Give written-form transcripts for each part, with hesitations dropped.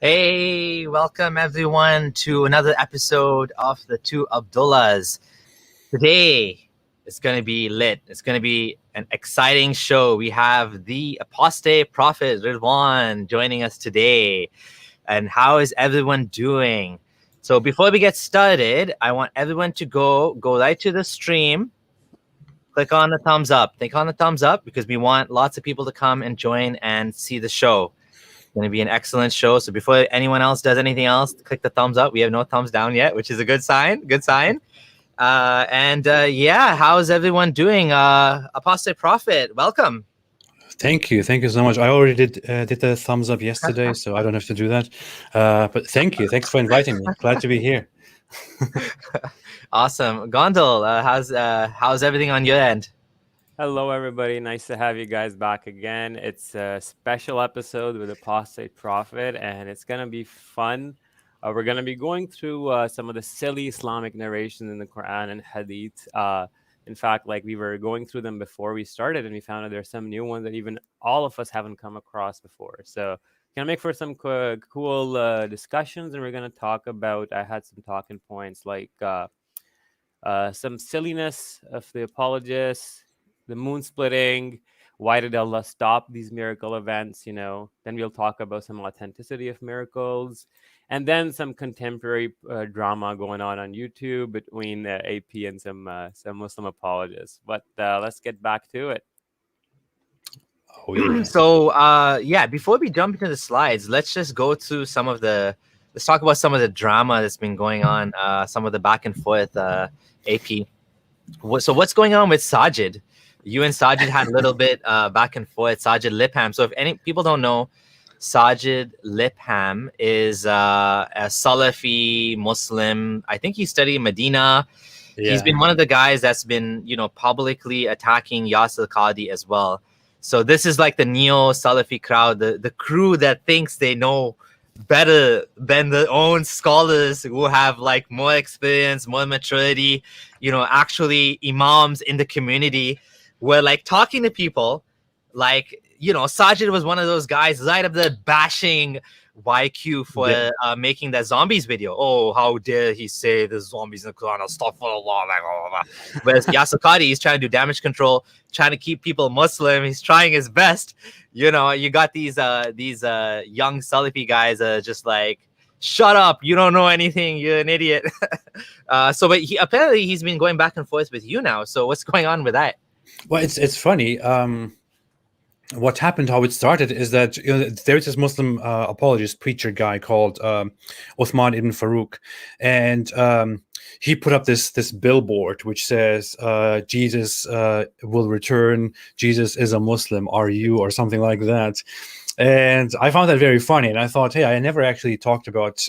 Hey, welcome everyone to another episode of the two Abdullahs. Today it's going to be lit. It's going to be an exciting show. We have the Apostate Prophet Ridwan joining us today. And how is everyone doing? So before we get started, I want everyone to go right to the stream. Click on the thumbs up. Click on the thumbs up because we want lots of people to come and join and see the show. Going to be an excellent show. So before anyone else does anything else, click the thumbs up. We have no thumbs down yet, which is a good sign. Good sign. Yeah, how's everyone doing? Apostate Prophet, welcome. Thank you so much. I already did the thumbs up yesterday, so I don't have to do that. But thank you. Thanks for inviting me. Glad to be here. Awesome, Gondal. How's everything on your end? Hello, everybody. Nice to have you guys back again. It's a special episode with Apostate Prophet, and it's going to be fun. We're going to be going through some of the silly Islamic narrations in the Quran and Hadith. In fact, like we were going through them before we started, and we found out there's some new ones that even all of us haven't come across before. So going to make for some cool discussions, and we're going to talk about, I had some talking points like some silliness of the apologists, the moon splitting, why did Allah stop these miracle events, Then we'll talk about some authenticity of miracles, and then some contemporary drama going on YouTube between AP and some Muslim apologists. But let's get back to it. Oh, yeah. So before we jump into the slides, let's just go through let's talk about some of the drama that's been going on, some of the back and forth, AP. So what's going on with Sajid? You and Sajid had a little bit back and forth. Sajid Lipham. So if any people don't know, Sajid Lipham is a Salafi Muslim. I think he studied in Medina. Yeah. He's been one of the guys that's been, publicly attacking Yasir Qadhi as well. So this is like the neo-Salafi crowd, the crew that thinks they know better than their own scholars who have like more experience, more maturity, actually imams in the community. We're like talking to people like, Sajid was one of those guys right up there bashing YQ for making that zombies video. Oh, how dare he say there's zombies in the Quran, astaghfirullah. Whereas Yasir Qadhi is trying to do damage control, trying to keep people Muslim. He's trying his best. You got these young Salafi guys just like, shut up, you don't know anything, you're an idiot. But apparently he's been going back and forth with you now. So what's going on with that? Well, it's funny. What happened, how it started, is that there's this Muslim apologist preacher guy called Uthman ibn Farouk, and he put up this billboard which says Jesus will return, Jesus is a Muslim, are you, or something like that. And I found that very funny, and I thought, hey, I never actually talked about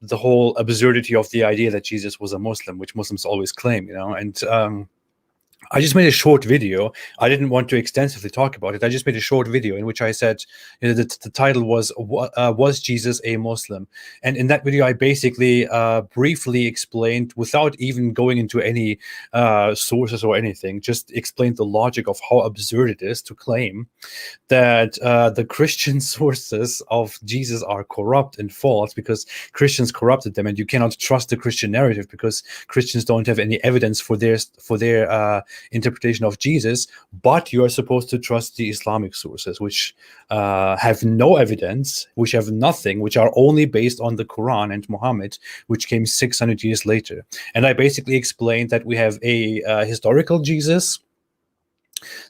the whole absurdity of the idea that Jesus was a Muslim, which Muslims always claim, and I just made a short video. I didn't want to extensively talk about it. I just made a short video in which I said, the title was Jesus a Muslim? And in that video, I basically briefly explained, without even going into any sources or anything, just explained the logic of how absurd it is to claim that the Christian sources of Jesus are corrupt and false because Christians corrupted them, and you cannot trust the Christian narrative because Christians don't have any evidence for their interpretation of Jesus, but you are supposed to trust the Islamic sources, which have no evidence, which have nothing, which are only based on the Quran and Muhammad, which came 600 years later. And I basically explained that we have a historical Jesus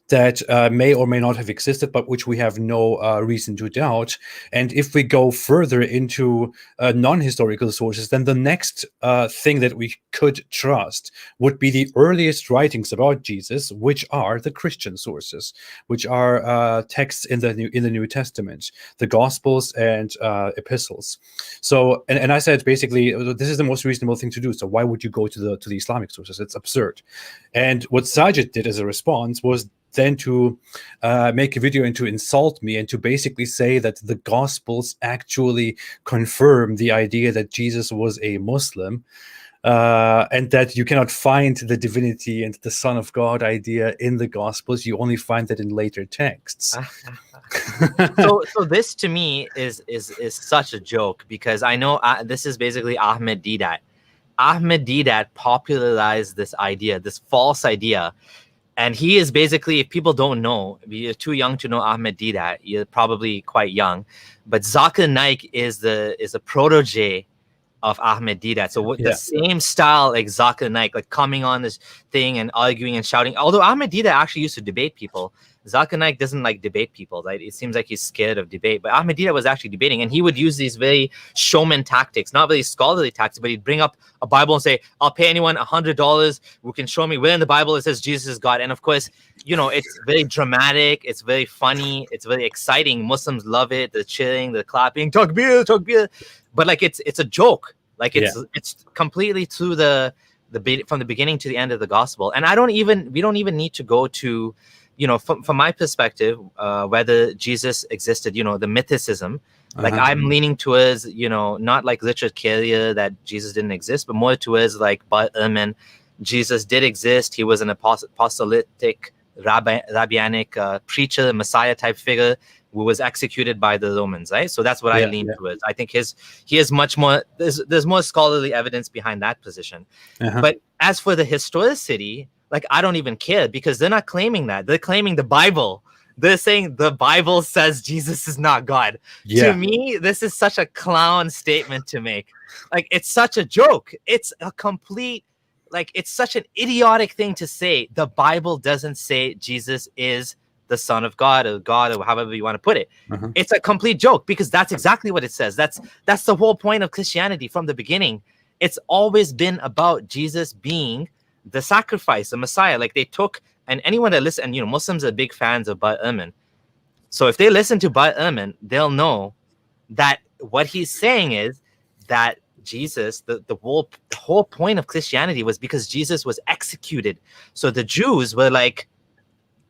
that may or may not have existed, but which we have no reason to doubt. And if we go further into non-historical sources, then the next thing that we could trust would be the earliest writings about Jesus, which are the Christian sources, which are texts in the New Testament, the Gospels and epistles. So, and I said basically, this is the most reasonable thing to do. So why would you go to the Islamic sources? It's absurd. And what Sajid did as a response was then to make a video and to insult me and to basically say that the Gospels actually confirm the idea that Jesus was a Muslim, and that you cannot find the divinity and the Son of God idea in the Gospels. You only find that in later texts. So this to me is such a joke, because I know this is basically Ahmed Deedat. Ahmed Deedat popularized this idea, this false idea. And he is basically, if people don't know, if you're too young to know Ahmed Deedat, you're probably quite young. But Zakir Naik is a protege of Ahmed Deedat. So the same style like Zakir Naik, like coming on this thing and arguing and shouting. Although Ahmed Deedat actually used to debate people, Zakir Naik doesn't like debate people. Right? It seems like he's scared of debate. But Ahmed Deedat was actually debating, and he would use these very showman tactics, not very scholarly tactics, but he'd bring up a Bible and say, "I'll pay anyone $100 who can show me where in the Bible it says Jesus is God." And of course, it's very dramatic, it's very funny, it's very exciting. Muslims love it. They're cheering, they're clapping, takbir, takbir. But like it's a joke. Like it's completely through from the beginning to the end of the gospel. And we don't even need to go to, from my perspective, whether Jesus existed, the mythicism. Like I'm leaning towards, not like Richard Carrier that Jesus didn't exist, but more towards like Bart Ehrman. Jesus did exist. He was an apostolic, rabbinic preacher, Messiah type figure who was executed by the Romans, right? So that's what I lean towards. I think he is much more, there's more scholarly evidence behind that position. But as for the historicity, like I don't even care, because they're not claiming that. They're claiming the Bible. They're saying the Bible says Jesus is not God. To me, this is such a clown statement to make. Like it's such a joke. It's a complete, like it's such an idiotic thing to say. The Bible doesn't say Jesus is the Son of God or however you want to put it. It's a complete joke, because that's exactly what it says. That's the whole point of Christianity from the beginning. It's always been about Jesus being the sacrifice, the Messiah. Like they took, and anyone that listens, and Muslims are big fans of Bart Ehrman. So if they listen to Bart Ehrman, they'll know that what he's saying is that Jesus, the whole point of Christianity was because Jesus was executed. So the Jews were like,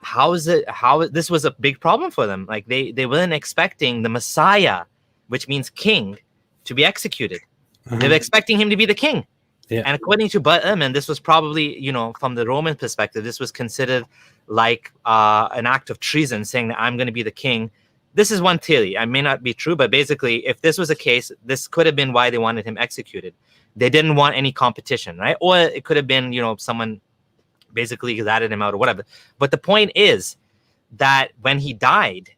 this was a big problem for them. Like they weren't expecting the Messiah, which means king, to be executed. They were expecting him to be the king. And according to Bart Ehrman, this was probably, from the Roman perspective, this was considered like an act of treason, saying that I'm going to be the king. This is one theory. I may not be true, but basically, if this was a case, this could have been why they wanted him executed. They didn't want any competition, right? Or it could have been, someone basically ratted him out or whatever. But the point is that when he died,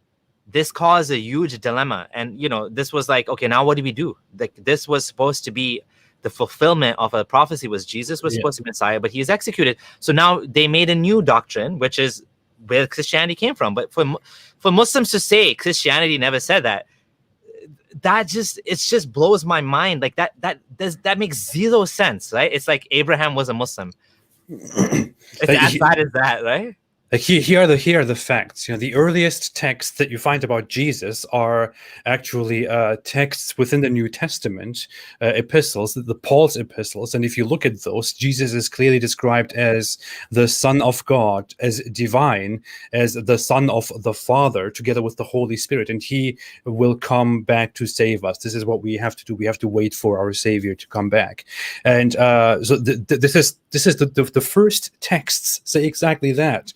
this caused a huge dilemma. And, this was like, okay, now what do we do? Like this was supposed to be the fulfillment of a prophecy. Was Jesus was supposed to be Messiah, but he is executed. So now they made a new doctrine, which is where Christianity came from. But for Muslims to say Christianity never said that, it just blows my mind. Like that makes zero sense, right? It's like Abraham was a Muslim. It's as bad as that, right? Here are the facts. The earliest texts that you find about Jesus are actually texts within the New Testament, epistles, the Paul's epistles. And if you look at those, Jesus is clearly described as the Son of God, as divine, as the Son of the Father, together with the Holy Spirit. And he will come back to save us. This is what we have to do. We have to wait for our Savior to come back. And so this is the first texts say exactly that.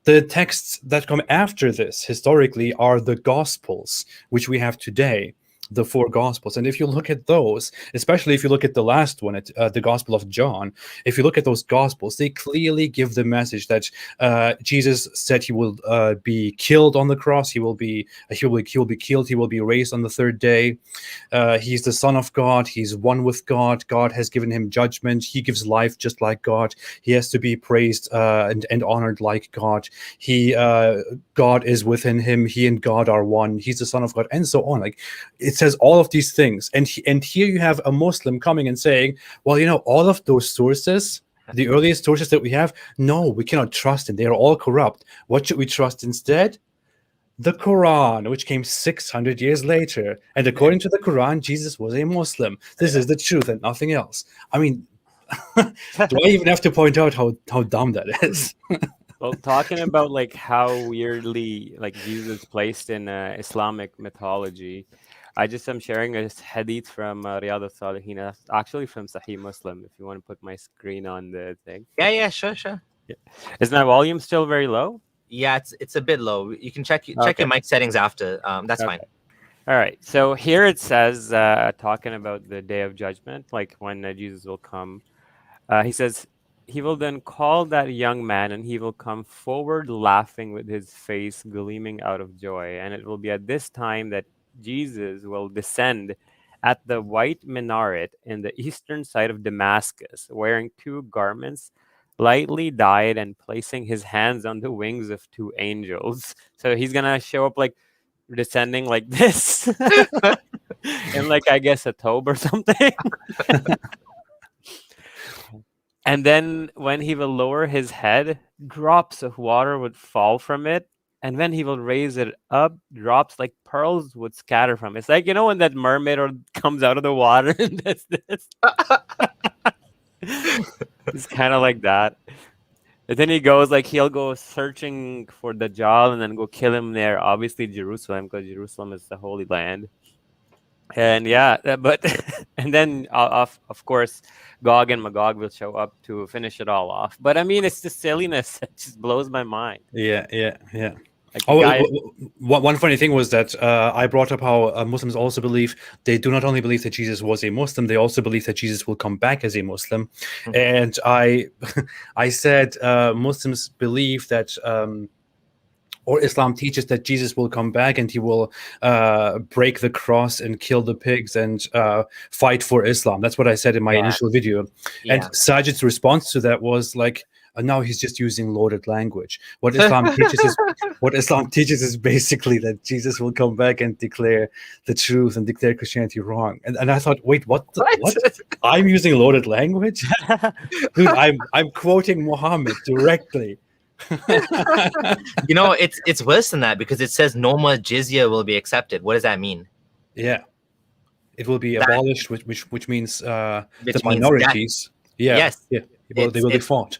The texts that come after this historically are the Gospels, which we have today, the four Gospels. And if you look at those, especially if you look at the last one, the Gospel of John, if you look at those Gospels, they clearly give the message that Jesus said he will be killed on the cross. He will be killed. He will be raised on the third day. He's the Son of God. He's one with God. God has given him judgment. He gives life just like God. He has to be praised and honored like God. God is within him. He and God are one. He's the Son of God, and so on. Like it says all of these things, and here you have a Muslim coming and saying, well, all of those sources, the earliest sources that we have, no, we cannot trust them. They are all corrupt. What should we trust instead? The Quran, which came 600 years later. And according to the Quran, Jesus was a Muslim. This is the truth and nothing else. I mean, do I even have to point out how dumb that is? Well, talking about like how weirdly like Jesus is placed in Islamic mythology, I just am sharing a hadith from Riyadh al-Salihin, actually from Sahih Muslim, if you want to put my screen on the thing. Yeah, sure. Yeah. Is my volume still very low? Yeah, it's a bit low. You can check your Okay. mic settings after. That's fine. Okay. All right. So here it says, talking about the day of judgment, like when Jesus will come. He says, he will then call that young man, and he will come forward laughing with his face gleaming out of joy. And it will be at this time that Jesus will descend at the white minaret in the eastern side of Damascus, wearing two garments, lightly dyed, and placing his hands on the wings of two angels. So he's going to show up like descending like this in, like, I guess a tobe or something. And then when he will lower his head, drops of water would fall from it. And when he will raise it up, drops like pearls would scatter from it. It's like, when that mermaid comes out of the water and does this. It's kind of like that. And then he goes, like, he'll go searching for Dajjal and then go kill him there. Obviously, Jerusalem, because Jerusalem is the Holy Land. And yeah, but and then of course, Gog and Magog will show up to finish it all off. But I mean, it's the silliness that just blows my mind. Yeah. Like, One funny thing was that I brought up how Muslims also believe, they do not only believe that Jesus was a Muslim, they also believe that Jesus will come back as a Muslim. And I said Muslims believe that or Islam teaches that Jesus will come back and he will break the cross and kill the pigs and fight for Islam. That's what I said in my initial video. Yeah. And Sajid's response to that was like, now he's just using loaded language. What Islam teaches is basically that Jesus will come back and declare the truth and declare Christianity wrong. And I thought, wait, what? I'm using loaded language? Dude, I'm quoting Muhammad directly. It's worse than that, because it says no more jizya will be accepted. What does that mean? Yeah, it will be abolished, which means the minorities. Yes. They will be fought.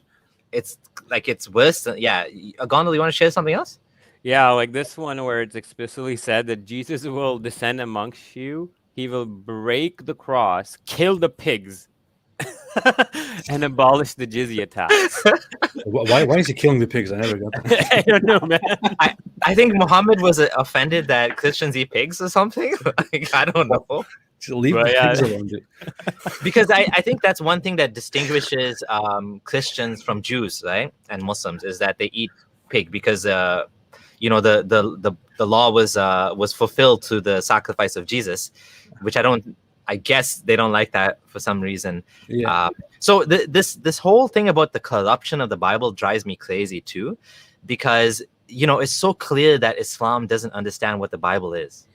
It's like, it's worse than, Gondal, you want to share something else? Yeah, like this one where it's explicitly said that Jesus will descend amongst you. He will break the cross, kill the pigs, and abolish the jizya tax. Why is he killing the pigs? I never got that. I don't know, man. I think Muhammad was offended that Christians eat pigs or something. Like, I don't know. Just leave the pigs alone. Because I think that's one thing that distinguishes Christians from Jews, right, and Muslims, is that they eat pig, because the law was fulfilled to the sacrifice of Jesus, which I guess they don't like that for some reason. Yeah. So this whole thing about the corruption of the Bible drives me crazy too, because it's so clear that Islam doesn't understand what the Bible is.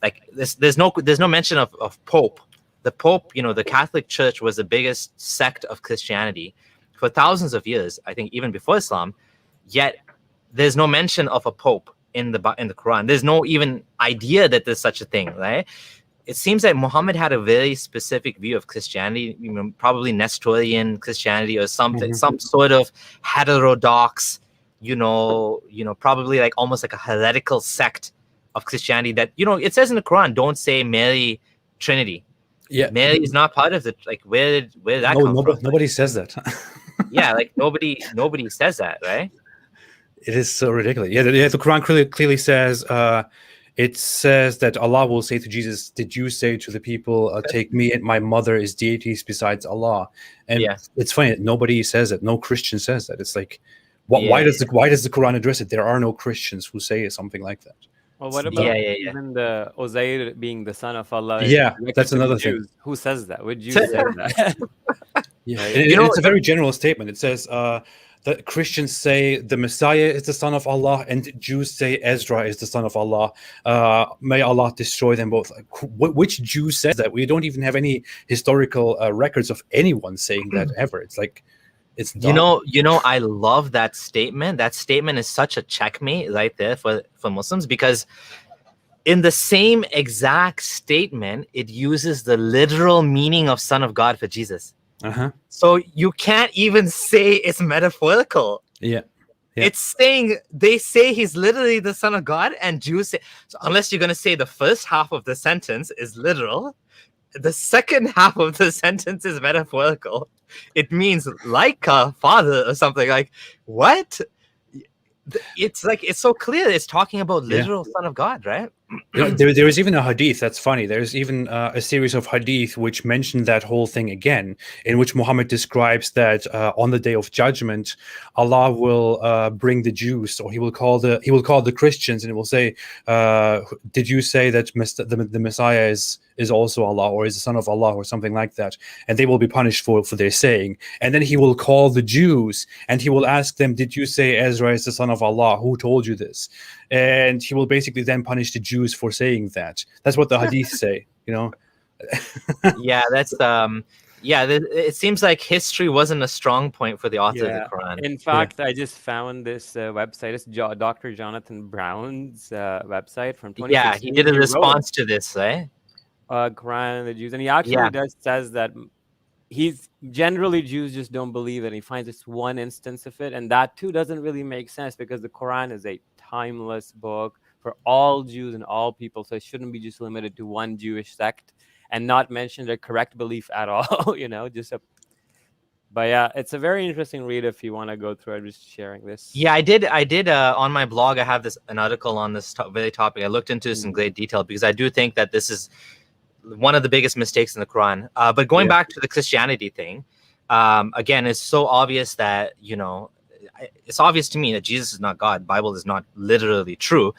Like, there's no mention of Pope. The Pope, the Catholic Church was the biggest sect of Christianity for thousands of years, I think even before Islam. Yet there's no mention of a Pope in the Quran. There's no even idea that there's such a thing, right? It seems that Muhammad had a very specific view of Christianity, probably Nestorian Christianity or something, some sort of heterodox, probably like almost like a heretical sect of Christianity that, it says in the Quran, don't say Mary Trinity. Yeah. Mary is not part of it. Like, where did that come from? Nobody says that. Yeah, like nobody says that, right? It is so ridiculous. Yeah, the Quran clearly says, it says that Allah will say to Jesus, did you say to the people, take me and my mother as deities besides Allah? And it's funny, nobody says it. No Christian says that. It's like, why does the Quran address it? There are no Christians who say something like that. Well, what about even the Uzair being the son of Allah? Yeah, that's another thing. Who says that? Would you say that? Yeah, it's a very general statement. It says that Christians say the Messiah is the son of Allah, and Jews say Ezra is the son of Allah. May Allah destroy them both. Like, which Jew says that? We don't even have any historical records of anyone saying that ever. It's like, it's dumb. I love that statement. That statement is such a checkmate right there for Muslims, because in the same exact statement, it uses the literal meaning of Son of God for Jesus. So you can't even say it's metaphorical. Yeah. It's saying, they say he's literally the Son of God, and Jews say, so unless you're going to say the first half of the sentence is literal, the second half of the sentence is metaphorical. It means like a father or something. Like, what? It's like it's so clear. It's talking about literal Son of God, right? There is even a hadith that's funny. There's even a series of hadith which mention that whole thing again, in which Muhammad describes that on the day of judgment, Allah will bring the Jews, or he will call the Christians, and he will say, "Did you say that the Messiah is also Allah, or is the Son of Allah, or something like that?" And they will be punished for their saying. And then he will call the Jews, and he will ask them, "Did you say Ezra is the son of Allah? Who told you this?" And he will basically then punish the Jews for saying that. That's what the hadith say, you know. Yeah, that's it seems like history wasn't a strong point for the author of the Quran. In fact, I just found this website. It's Dr. Jonathan Brown's website from 2016. Yeah, he did a response to this, right? Quran and the Jews, and he actually says that he's generally Jews just don't believe it. And he finds this one instance of it, and that too doesn't really make sense because the Quran is a timeless book for all Jews and all people, so it shouldn't be just limited to one Jewish sect and not mention their correct belief at all. You know, but yeah, it's a very interesting read if you want to go through it. Just sharing this. Yeah, I did on my blog. I have an article on this very topic. I looked into this in great detail because I do think that this is one of the biggest mistakes in the Quran. But going back to the Christianity thing, again, it's so obvious that, you know, it's obvious to me that Jesus is not God. Bible is not literally true.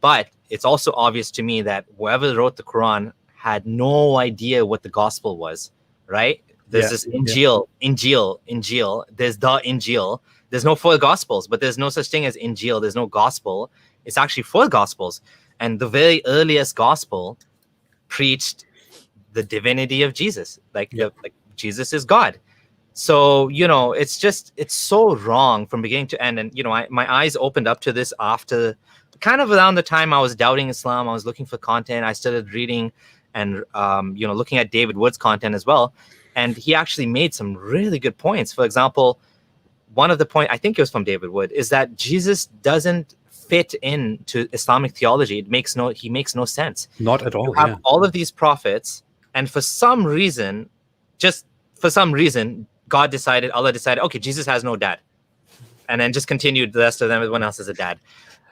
But it's also obvious to me that whoever wrote the Quran had no idea what the gospel was, right? There's this Injil. There's the Injil. There's no four gospels, but there's no such thing as Injil. There's no gospel. It's actually four gospels. And the very earliest gospel preached the divinity of Jesus. Like Jesus is God. So, you know, it's so wrong from beginning to end. And, you know, my eyes opened up to this after kind of around the time I was doubting Islam. I was looking for content. I started reading and, you know, looking at David Wood's content as well. And he actually made some really good points. For example, one of the points, I think it was from David Wood, is that Jesus doesn't fit into Islamic theology. He makes no sense. Not at all. You have all of these prophets, and for some reason, Allah decided, okay, Jesus has no dad. And then just continued the rest of them, everyone else is a dad.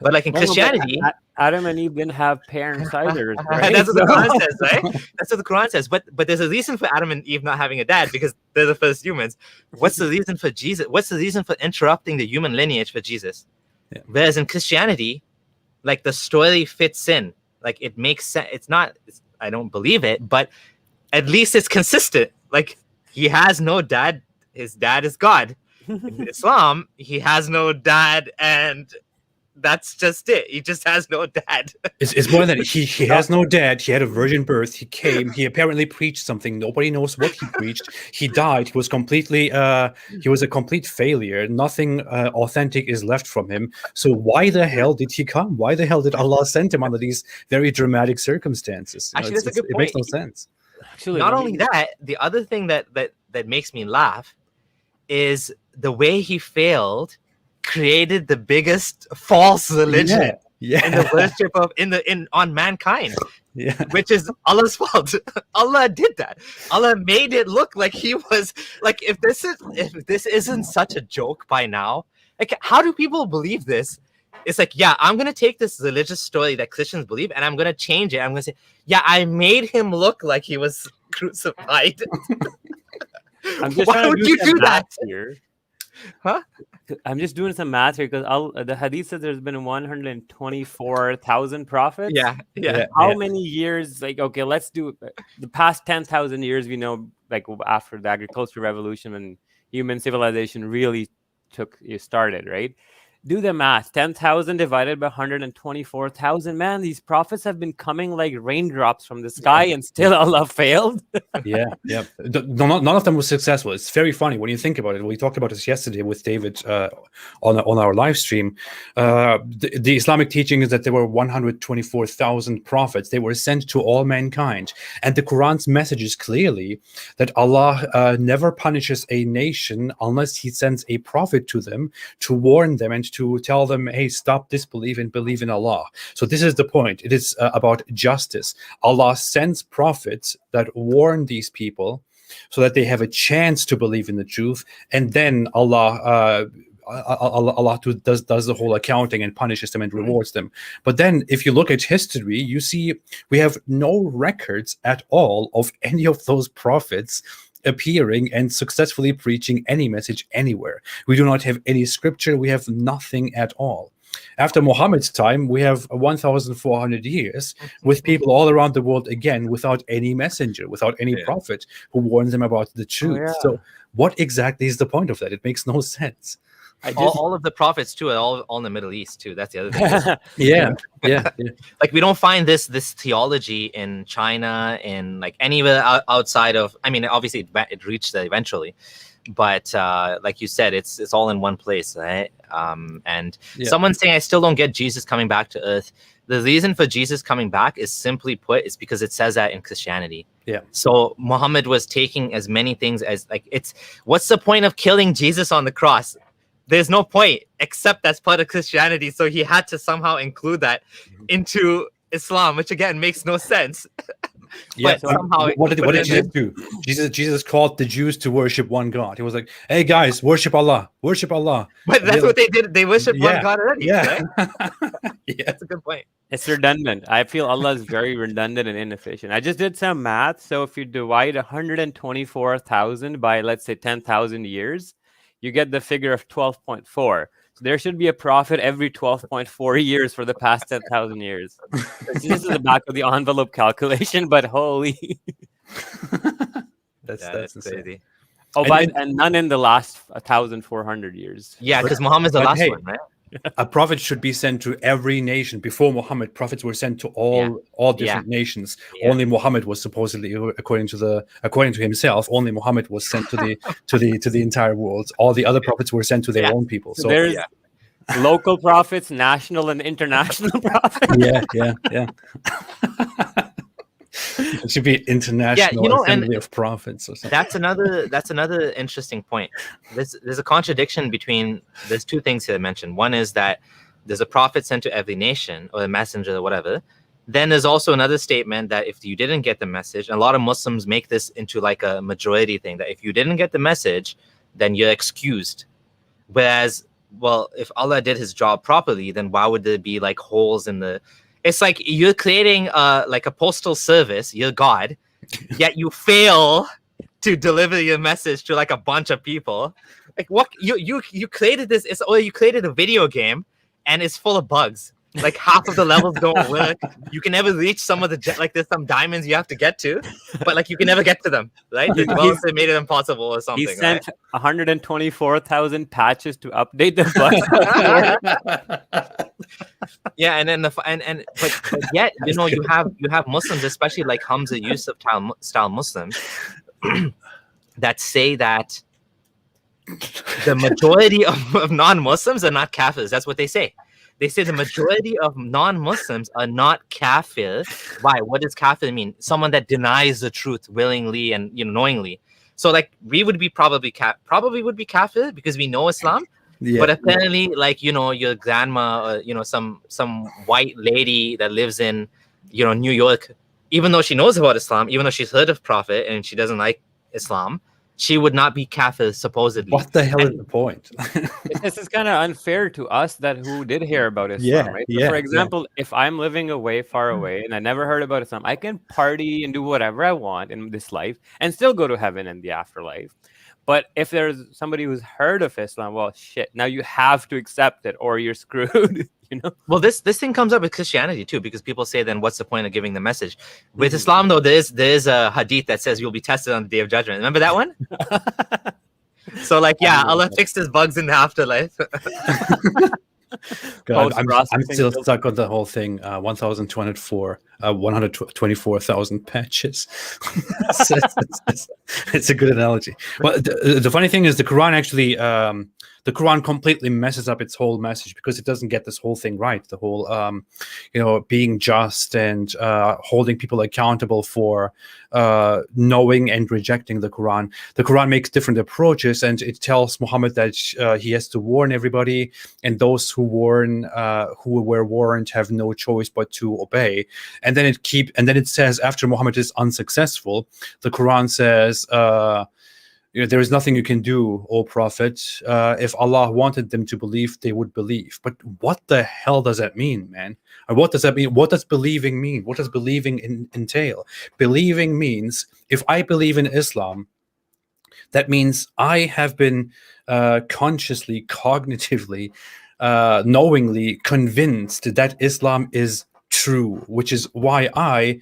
But like in Christianity, Adam and Eve didn't have parents either. Right? That's what the Quran says, right? That's what the Quran says. But there's a reason for Adam and Eve not having a dad, because they're the first humans. What's the reason for Jesus? What's the reason for interrupting the human lineage for Jesus? Yeah. Whereas in Christianity, like the story fits in. Like it makes sense. I don't believe it, but at least it's consistent. Like he has no dad. His dad is God. In Islam, he has no dad, and that's just it. He just has no dad. It's more than he has no dad. He had a virgin birth. He came. He apparently preached something. Nobody knows what he preached. He died. He was he was a complete failure. Nothing authentic is left from him. So why the hell did he come? Why the hell did Allah send him under these very dramatic circumstances? Actually, that's a good point. It makes no sense. Actually, not only that, the other thing that makes me laugh is the way he failed created the biggest false religion in the worship of on mankind, which is Allah's fault. Allah did that. Allah made it look like he was like, if this isn't such a joke by now, like how do people believe this? It's like, yeah, I'm gonna take this religious story that Christians believe and I'm gonna change it. I'm gonna say, yeah, I made him look like he was crucified. Why would you do that here? Huh? I'm just doing some math here because the hadith says there's been 124,000 prophets. How many years? Like, okay, let's do the past 10,000 years. We know, like after the agricultural revolution when human civilization really started, right? Do the math. 10,000 divided by 124,000. Man, these prophets have been coming like raindrops from the sky, and still Allah failed. None of them was successful. It's very funny when you think about it. We talked about this yesterday with David on our live stream. The Islamic teaching is that there were 124,000 prophets. They were sent to all mankind. And the Quran's message is clearly that Allah never punishes a nation unless he sends a prophet to them to warn them and to tell them, hey, stop disbelief and believe in Allah. So this is the point. It is about justice. Allah sends prophets that warn these people so that they have a chance to believe in the truth. And then Allah Allah who does the whole accounting and punishes them and rewards them. But then if you look at history, you see we have no records at all of any of those prophets appearing and successfully preaching any message anywhere. We do not have any scripture. We have nothing at all. After Muhammad's time, we have 1,400 years with people all around the world, again, without any messenger, without any prophet who warns them about the truth. So what exactly is the point of that? It makes no sense. All of the prophets too are all in the Middle East too. That's the other thing. Yeah. Like we don't find this theology in China, in like anywhere outside of. I mean, obviously it reached there eventually, but like you said, it's all in one place, right? And someone's saying, I still don't get Jesus coming back to Earth. The reason for Jesus coming back is simply put, is because it says that in Christianity. Yeah. So Muhammad was taking as many things as what's the point of killing Jesus on the cross? There's no point, except that's part of Christianity. So he had to somehow include that into Islam, which again makes no sense. Yeah, somehow what did Jesus do? Jesus called the Jews to worship one God. He was like, "Hey guys, worship Allah, worship Allah." But that's what they did. They worship one God already. Yeah, right? That's a good point. It's redundant. I feel Allah is very redundant and inefficient. I just did some math. So if you divide 124,000 by, let's say, 10,000 years, you get the figure of 12.4. So there should be a prophet every 12.4 years for the past 10,000 years. This is the back of the envelope calculation, but holy. That's crazy. Oh, and none in the last 1,400 years. Yeah, because Muhammad's the last one, right? A prophet should be sent to every nation. Before Muhammad, prophets were sent to all different nations. Only Muhammad was supposedly, according to himself, only Muhammad was sent to the entire world. All the other prophets were sent to their own people. So there's local prophets, national and international prophets. Yeah. It should be international assembly of prophets or something. That's another interesting point. There's a contradiction between there's two things here mentioned. One is that there's a prophet sent to every nation, or a messenger or whatever. Then there's also another statement that if you didn't get the message, and a lot of Muslims make this into like a majority thing, that if you didn't get the message, then you're excused. Whereas, well, if Allah did his job properly, then why would there be like holes in the... It's like you're creating like a postal service, you're God, yet you fail to deliver your message to like a bunch of people. Like what you created this, you created a video game and it's full of bugs. Like half of the levels don't work. You can never reach some of the there's some diamonds you have to get to, but like you can never get to them, right? The developer made it impossible or something. He sent 124,000 patches to update the bug. Yeah, and then but yet you have Muslims, especially like Hamza Yusuf style Muslims, that say that the majority of non-Muslims are not kafirs. That's what they say. They say the majority of non-Muslims are not kafir. Why? What does kafir mean? Someone that denies the truth willingly and knowingly. So like we would be probably would be kafir because we know Islam. Yeah. But apparently, like your grandma, or some white lady that lives in New York, even though she knows about Islam, even though she's heard of Prophet and she doesn't like Islam, she would not be kafir supposedly. What the hell is the point? This is kind of unfair to us who did hear about Islam, right? So for example, if I'm living far away, and I never heard about Islam, I can party and do whatever I want in this life and still go to heaven in the afterlife. But if there's somebody who's heard of Islam, well, shit, now you have to accept it or you're screwed. Well, this thing comes up with Christianity too, because people say, then what's the point of giving the message? With Islam, though, there's a hadith that says you'll be tested on the Day of Judgment. Remember that one? So, like, Allah fixed his bugs in the afterlife. God, I'm still stuck on the whole thing. 124,000 patches. It's a good analogy. Well, the funny thing is, the Quran actually, the Quran completely messes up its whole message because it doesn't get this whole thing right. The whole, being just and holding people accountable for knowing and rejecting the Quran. The Quran makes different approaches, and it tells Muhammad that he has to warn everybody, and those who were warned have no choice but to obey. And then it says after Muhammad is unsuccessful, the Quran says, There is nothing you can do, O Prophet. If Allah wanted them to believe, they would believe. But what the hell does that mean, man? Or what does that mean? What does believing mean? What does believing entail? Believing means, if I believe in Islam, that means I have been consciously, cognitively, knowingly convinced that Islam is true, which is why I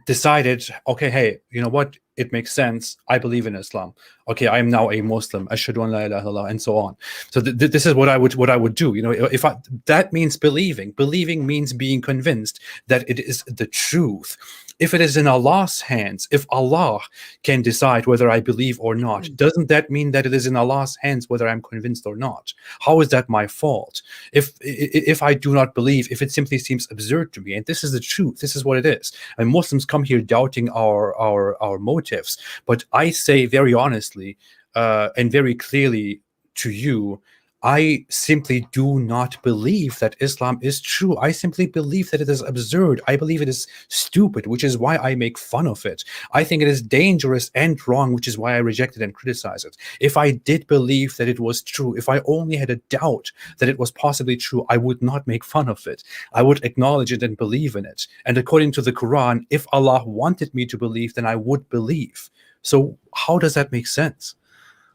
decided, okay, hey, you know what? It makes sense. I believe in Islam. Okay, I am now a Muslim. Ashhadu an la ilaha illallah, and so on. So this is what I would do. If that means believing. Believing means being convinced that it is the truth. If it is in Allah's hands, if Allah can decide whether I believe or not, doesn't that mean that it is in Allah's hands whether I'm convinced or not? How is that my fault? If I do not believe, if it simply seems absurd to me, and this is the truth, this is what it is. And Muslims come here doubting our motives, but I say very honestly and very clearly to you, I simply do not believe that Islam is true. I simply believe that it is absurd. I believe it is stupid, which is why I make fun of it. I think it is dangerous and wrong, which is why I reject it and criticize it. If I did believe that it was true, if I only had a doubt that it was possibly true, I would not make fun of it. I would acknowledge it and believe in it. And according to the Quran, if Allah wanted me to believe, then I would believe. So how does that make sense?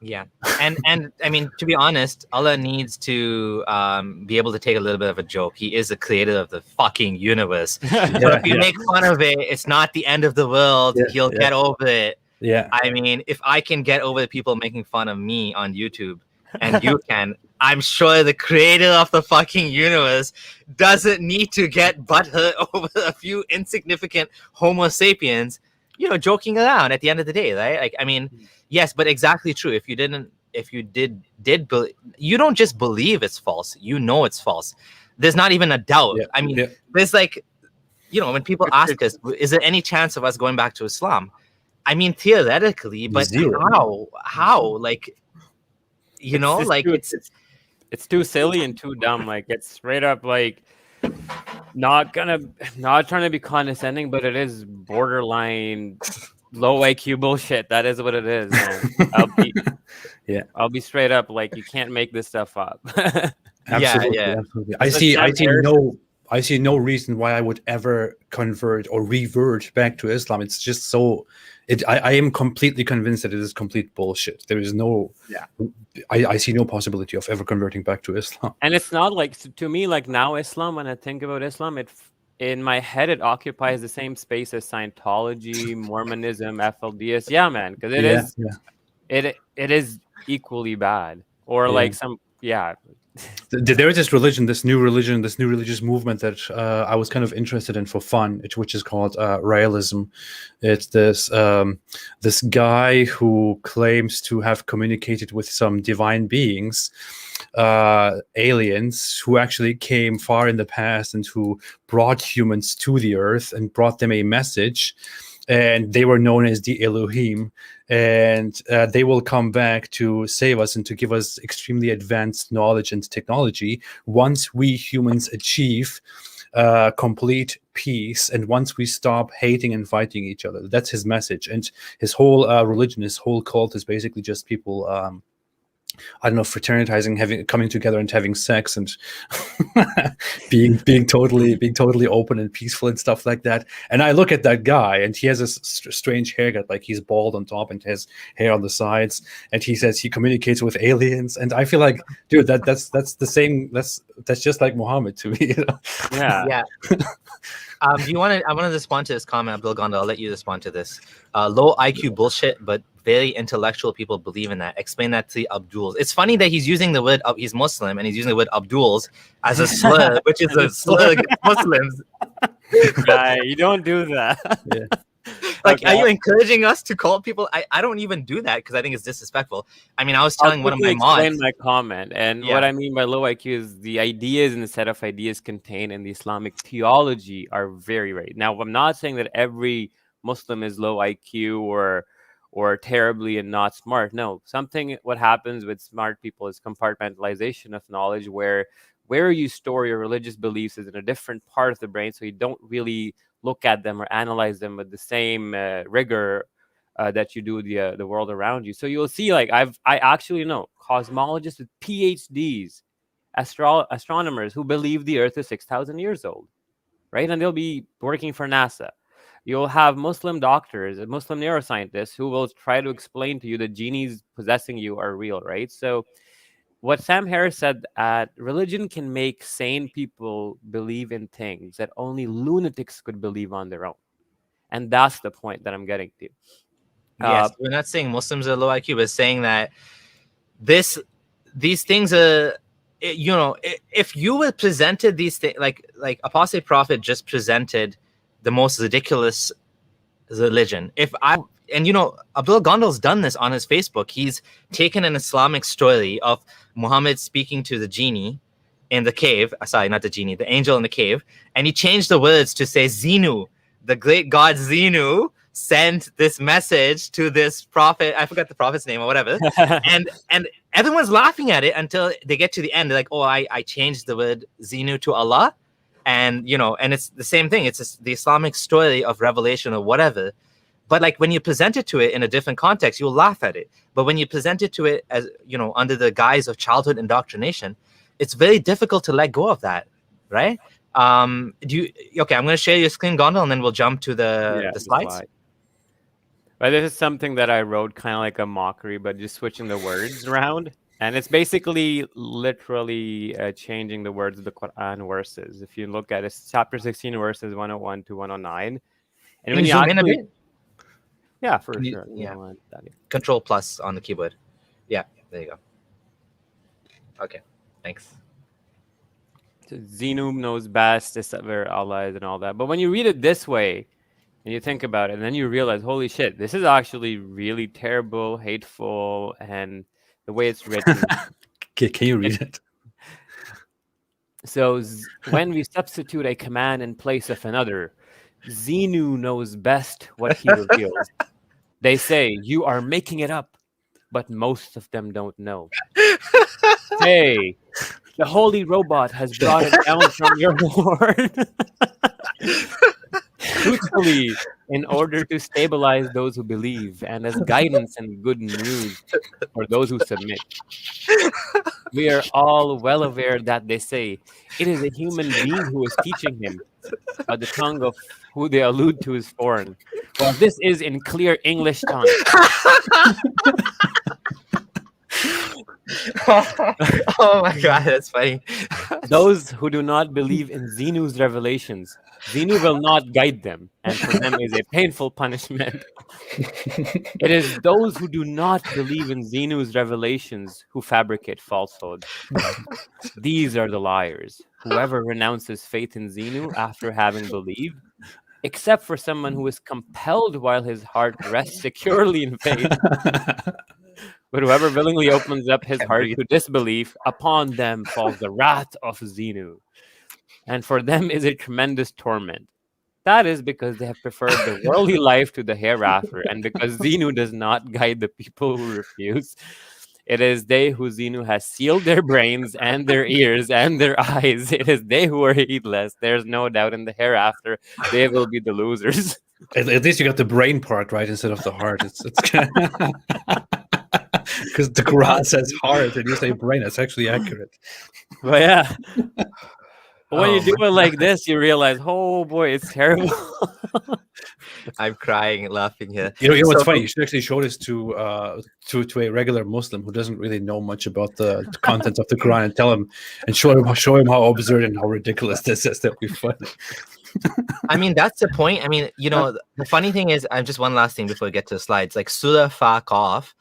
Yeah, and I mean, to be honest, Allah needs to be able to take a little bit of a joke. He is the creator of the fucking universe. So if you make fun of it, it's not the end of the world. He'll get over it. Yeah. I mean, if I can get over the people making fun of me on YouTube, and you can, I'm sure the creator of the fucking universe doesn't need to get butthurt over a few insignificant Homo sapiens, joking around at the end of the day, right? Like, I mean, yes, but exactly true. If you did believe, you don't just believe it's false, it's false. There's not even a doubt. Yeah. I mean, there's like, when people ask us, is there any chance of us going back to Islam? I mean, theoretically, but Zero. how? Like, it's too silly and too dumb. Like, it's straight up like not trying to be condescending, but it is borderline low IQ bullshit. That is what it is, man. I'll be straight up, like, you can't make this stuff up. Absolutely. I see no reason why I would ever convert or revert back to Islam. It's just so. I am completely convinced that it is complete bullshit. There is no. I see no possibility of ever converting back to Islam. And it's not like, to me, like, now Islam, when I think about Islam, in my head, it occupies the same space as Scientology, Mormonism, FLDS. Yeah, man, because it is equally bad. Or like there is this new religious movement that I was kind of interested in for fun, which is called realism. It's this guy who claims to have communicated with some divine beings, aliens, who actually came far in the past and who brought humans to the earth and brought them a message. And they were known as the Elohim, and they will come back to save us and to give us extremely advanced knowledge and technology once we humans achieve complete peace, and once we stop hating and fighting each other. That's his message. And his whole religion, his whole cult is basically just people fraternizing, coming together and having sex and being totally open and peaceful and stuff like that. And I look at that guy, and he has a strange haircut, like he's bald on top and has hair on the sides, and he says he communicates with aliens. And I feel like, dude, that's the same. That's just like Muhammad to me. Yeah. I want to respond to this comment, Abdul Gondal. I'll let you respond to this. Low IQ bullshit, but very intellectual people believe in that. Explain that to the Abdullahs. It's funny that he's using the word, he's Muslim, and he's using the word Abdullahs as a slur, which is a slur against Muslims. You don't do that. Like, are you encouraging us to call people? I don't even do that because I think it's disrespectful. I mean, I was telling one of my mods. My comment, and what I mean by low IQ is the ideas and the set of ideas contained in the Islamic theology are very right. Now, I'm not saying that every Muslim is low IQ or terribly and not smart. No, what happens with smart people is compartmentalization of knowledge, where you store your religious beliefs is in a different part of the brain, so you don't really look at them or analyze them with the same rigor that you do the world around you. So you'll see, like I actually know cosmologists with PhDs, astronomers who believe the Earth is 6,000 years old, right? And they'll be working for NASA. You'll have Muslim doctors, Muslim neuroscientists who will try to explain to you that genies possessing you are real, right? So what Sam Harris said, religion can make sane people believe in things that only lunatics could believe on their own. And that's the point that I'm getting to. Yes, we're not saying Muslims are low IQ. We're saying that these things are, if you were presented these things, like Apostate Prophet just presented the most ridiculous religion. Abdullah Gondal's done this on his Facebook. He's taken an Islamic story of Muhammad speaking to the genie in the cave. Sorry, not the genie, the angel in the cave. And he changed the words to say Zenu, the great god Zenu, sent this message to this prophet. I forgot the prophet's name or whatever. and everyone's laughing at it until they get to the end. They're like, oh, I changed the word Zenu to Allah. And, and it's the same thing. It's the Islamic story of revelation or whatever. But like when you present it to it in a different context, you'll laugh at it. But when you present it to it as, under the guise of childhood indoctrination, it's very difficult to let go of that. Right. Okay, I'm going to share your screen, Gondal, and then we'll jump to the slides. But this is something that I wrote kind of like a mockery, but just switching the words around. And it's basically literally changing the words of the Quran verses. If you look at it, chapter 16, verses 101 to 109. And when you zoom in a bit? Yeah, for sure. Control plus on the keyboard. Yeah, there you go. Okay, thanks. So Zenu knows best, this where Allah is and all that. But when you read it this way, and you think about it, and then you realize, holy shit, this is actually really terrible, hateful, and the way it's written. Can you read it? So when we substitute a command in place of another, Zenu knows best what he reveals. They say, you are making it up, but most of them don't know. Hey, the holy robot has brought it down from your Lord. Truthfully, in order to stabilize those who believe and as guidance and good news for those who submit. We are all well aware that they say it is a human being who is teaching him, but the tongue of who they allude to is foreign. Well, this is in clear English tongue. Oh my God, that's funny. Those who do not believe in Zenu's revelations, Zenu will not guide them, and for them is a painful punishment. It is those who do not believe in Zenu's revelations who fabricate falsehood. These are the liars. Whoever renounces faith in Zenu after having believed, except for someone who is compelled while his heart rests securely in faith. But whoever willingly opens up his heart to disbelief, upon them falls the wrath of Zenu. And for them is a tremendous torment. That is because they have preferred the worldly life to the hereafter, and because Zenu does not guide the people who refuse. It is they who Zenu has sealed their brains and their ears and their eyes. It is they who are heedless. There's no doubt in the hereafter they will be the losers. At least you got the brain part right instead of the heart. It's because the Quran says heart and you say brain. That's actually accurate. But yeah. When you do it like this, you realize, oh boy, it's terrible. I'm crying, laughing here. You know what's funny? You should actually show this to a regular Muslim who doesn't really know much about the contents of the Quran and tell him and show him how absurd and how ridiculous this is. That'd be funny. I mean, that's the point. I mean, the funny thing is, just one last thing before we get to the slides. Like Surah Fa-Qaf,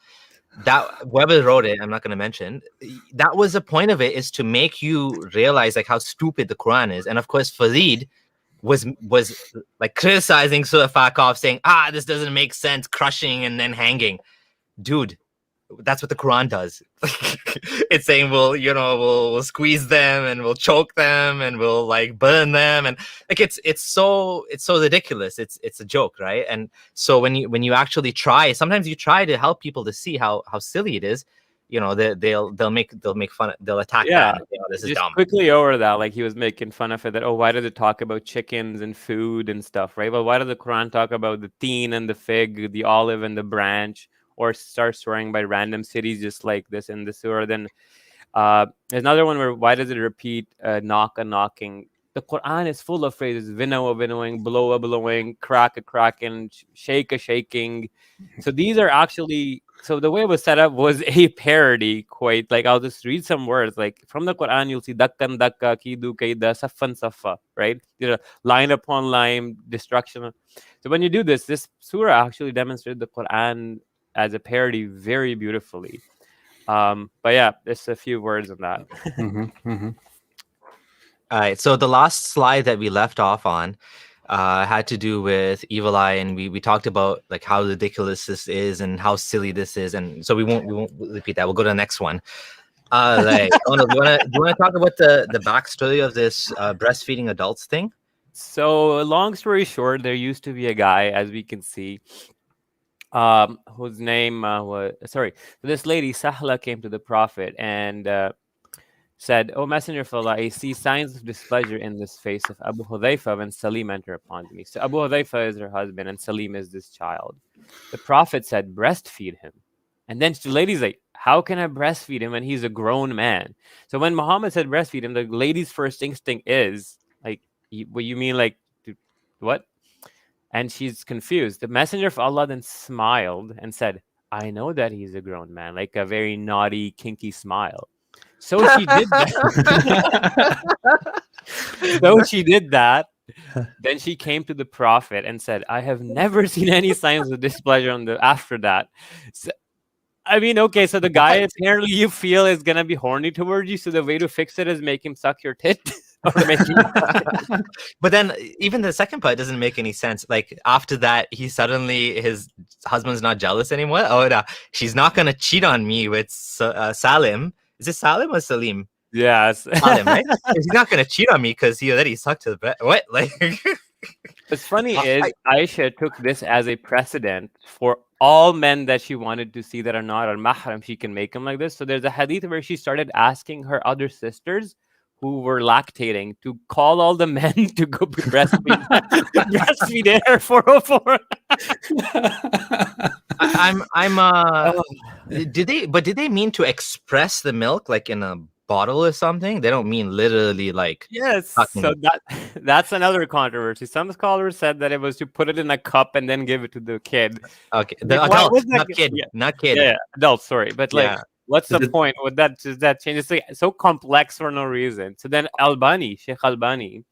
that whoever wrote it, I'm not going to mention, that was the point of it, is to make you realize like how stupid the Quran is. And of course, Farid was like criticizing Surah Fa-Qaf, saying, this doesn't make sense, crushing and then hanging. Dude, that's what the Quran does. It's saying we'll squeeze them and we'll choke them and we'll like burn them, and like it's so ridiculous. It's a joke, right? And so when you actually try, sometimes you try to help people to see how silly it is. they'll make fun, they'll attack Yeah, that. This is just dumb. quickly over that, like he was making fun of it that, oh, why does it talk about chickens and food and stuff, right? Well, why does the Quran talk about the teen and the fig, the olive and the branch, or start swearing by random cities just like this in the surah? Then there's another one where why does it repeat knock a knocking? The Quran is full of phrases: winnow a winnowing, blow a blowing, crack a cracking, shake a shaking. So these are actually, so the way it was set up was a parody. Quite like, I'll just read some words like from the Quran. You'll see dakkan dakka, kidu kaida, saffan saffa, right? Line upon line, destruction. So when you do this surah actually demonstrated the Quran as a parody very beautifully. But yeah, there's a few words on that. All right, so the last slide that we left off on had to do with Evil Eye, and we talked about like how ridiculous this is and how silly this is, and so we won't repeat that. We'll go to the next one. Like, do you want to talk about the backstory of this breastfeeding adults thing? So long story short, there used to be a guy, as we can see, whose name was, sorry, this lady Sahla came to the Prophet and said, "O Messenger of Allah, I see signs of displeasure in this face of Abu Hudhayfa when Salim entered upon me." So Abu Hudhayfa is her husband and Salim is this child. The Prophet said, "Breastfeed him." And then the lady's like, "How can I breastfeed him when he's a grown man?" So when Muhammad said breastfeed him, the lady's first instinct is like, what you mean, like, what? And she's confused. The Messenger of Allah then smiled and said, "I know that he's a grown man," like a very naughty, kinky smile. So she did that. So she did that. Then she came to the Prophet and said, "I have never seen any signs of displeasure after that." So, I mean, okay, so the guy apparently you feel is gonna be horny towards you. So the way to fix it is make him suck your tit. But then even the second part doesn't make any sense. Like after that, his husband's not jealous anymore. Oh no, she's not gonna cheat on me with Salim. Is it Salim or Salim? Yes. Salim, right? He's not gonna cheat on me because he already sucked his breast. What? Like, what's funny is Aisha took this as a precedent for all men that she wanted to see that are not al-mahram. She can make them like this. So there's a hadith where she started asking her other sisters who were lactating to call all the men to go breastfeed her 404. Did they mean to express the milk like in a bottle or something? They don't mean literally like, yes. So that's another controversy. Some scholars said that it was to put it in a cup and then give it to the kid. Okay, the adult, not kid. Yeah, adult. Sorry, but like, what's the point with that? Does that change? It's like so complex for no reason. So then Sheikh Albani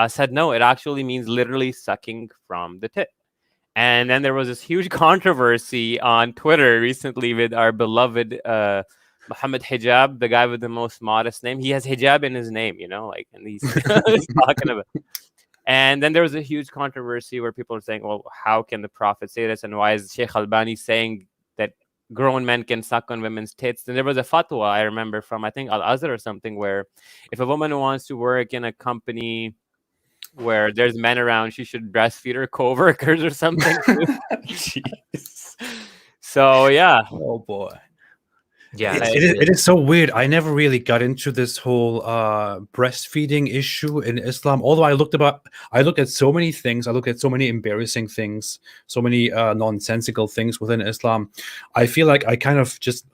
said no, it actually means literally sucking from the tit. And then there was this huge controversy on Twitter recently with our beloved Muhammad Hijab, the guy with the most modest name. He has hijab in his name, like, and he's talking about. And then there was a huge controversy where people are saying, well, how can the Prophet say this? And why is Sheikh Albani saying that grown men can suck on women's tits? And there was a fatwa, I remember, from, I think, Al-Azhar or something, where if a woman wants to work in a company where there's men around, she should breastfeed her co-workers or something. Jeez. So, yeah. Oh, boy. Yeah, it is so weird. I never really got into this whole breastfeeding issue in Islam. Although I looked at so many things. I looked at so many embarrassing things, so many nonsensical things within Islam. I feel like I kind of just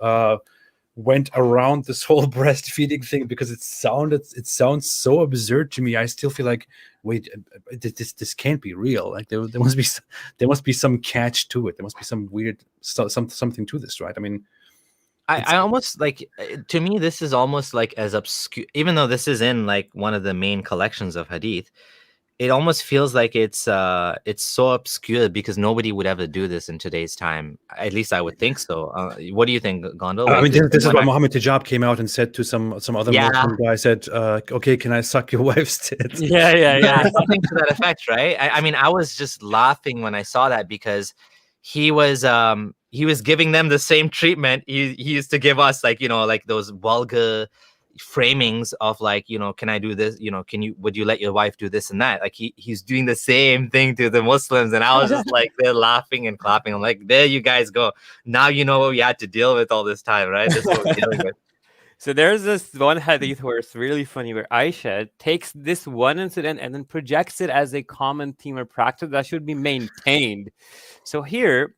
went around this whole breastfeeding thing because it sounds so absurd to me. I still feel like, wait, this can't be real. Like there must be some catch to it. There must be some weird something to this, right? I mean. I almost like, to me, this is almost like as obscure, even though this is in like one of the main collections of hadith, it almost feels like it's so obscure because nobody would ever do this in today's time. At least I would think so. What do you think, Gondal? I mean, this is what Muhammad Hijab came out and said to some other Muslim guy, said, okay, can I suck your wife's tits? Yeah, something to that effect, right? I mean, I was just laughing when I saw that because he was giving them the same treatment he used to give us, like, like those vulgar framings of like, can I do this, would you let your wife do this and that, like he's doing the same thing to the Muslims. And I was just like, they're laughing and clapping. I'm like, there you guys go, now you know what we had to deal with all this time, right? This is what we're dealing with. So there's this one hadith where it's really funny, where Aisha takes this one incident and then projects it as a common theme or practice that should be maintained. So here,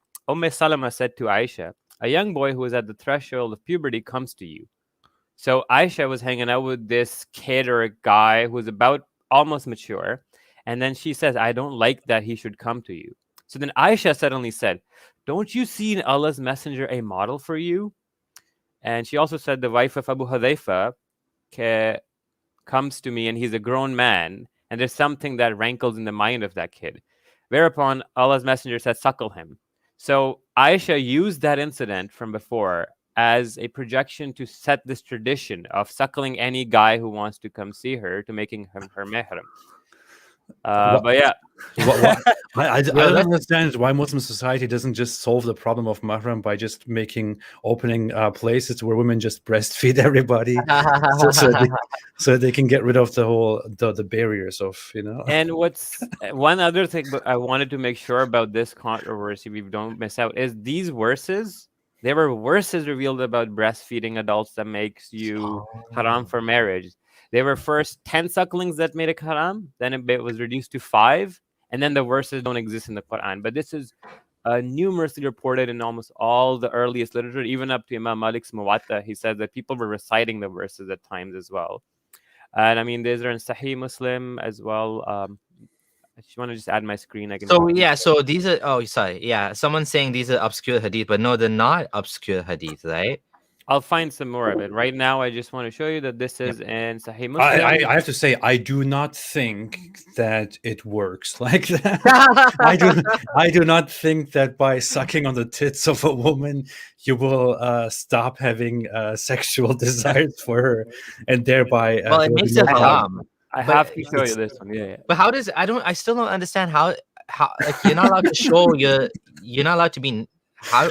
Salama said to Aisha, a young boy who is at the threshold of puberty comes to you. So Aisha was hanging out with this kid or a guy who was about almost mature. And then she says, I don't like that he should come to you. So then Aisha suddenly said, don't you see in Allah's messenger a model for you? And she also said, the wife of Abu Hudhaifa comes to me and he's a grown man. And there's something that rankles in the mind of that kid. Whereupon Allah's messenger said, suckle him. So Aisha used that incident from before as a projection to set this tradition of suckling any guy who wants to come see her, to making him her mahram. But yeah. I don't understand why Muslim society doesn't just solve the problem of mahram by just opening places where women just breastfeed everybody, so they can get rid of the whole the barriers of, And what's one other thing I wanted to make sure about this controversy we don't miss out is these verses. There were verses revealed about breastfeeding adults that makes you haram for marriage. There were first 10 sucklings that made it haram, then it was reduced to 5, and then the verses don't exist in the Quran. But this is numerously reported in almost all the earliest literature, even up to Imam Malik's Muwatta. He said that people were reciting the verses at times as well. And I mean, these are in Sahih Muslim as well. I just want to just add my screen. So these are, someone's saying these are obscure hadith, but no, they're not obscure hadith, right? I'll find some more of it. Right now, I just want to show you that this is in Sahih Muslim. I have to say, I do not think that it works like that. I do not think that by sucking on the tits of a woman, you will stop having sexual desires for her, and thereby. It makes it haram. I have to show you this one. Yeah. But how does I still don't understand how like you're not allowed to show you're not allowed to be how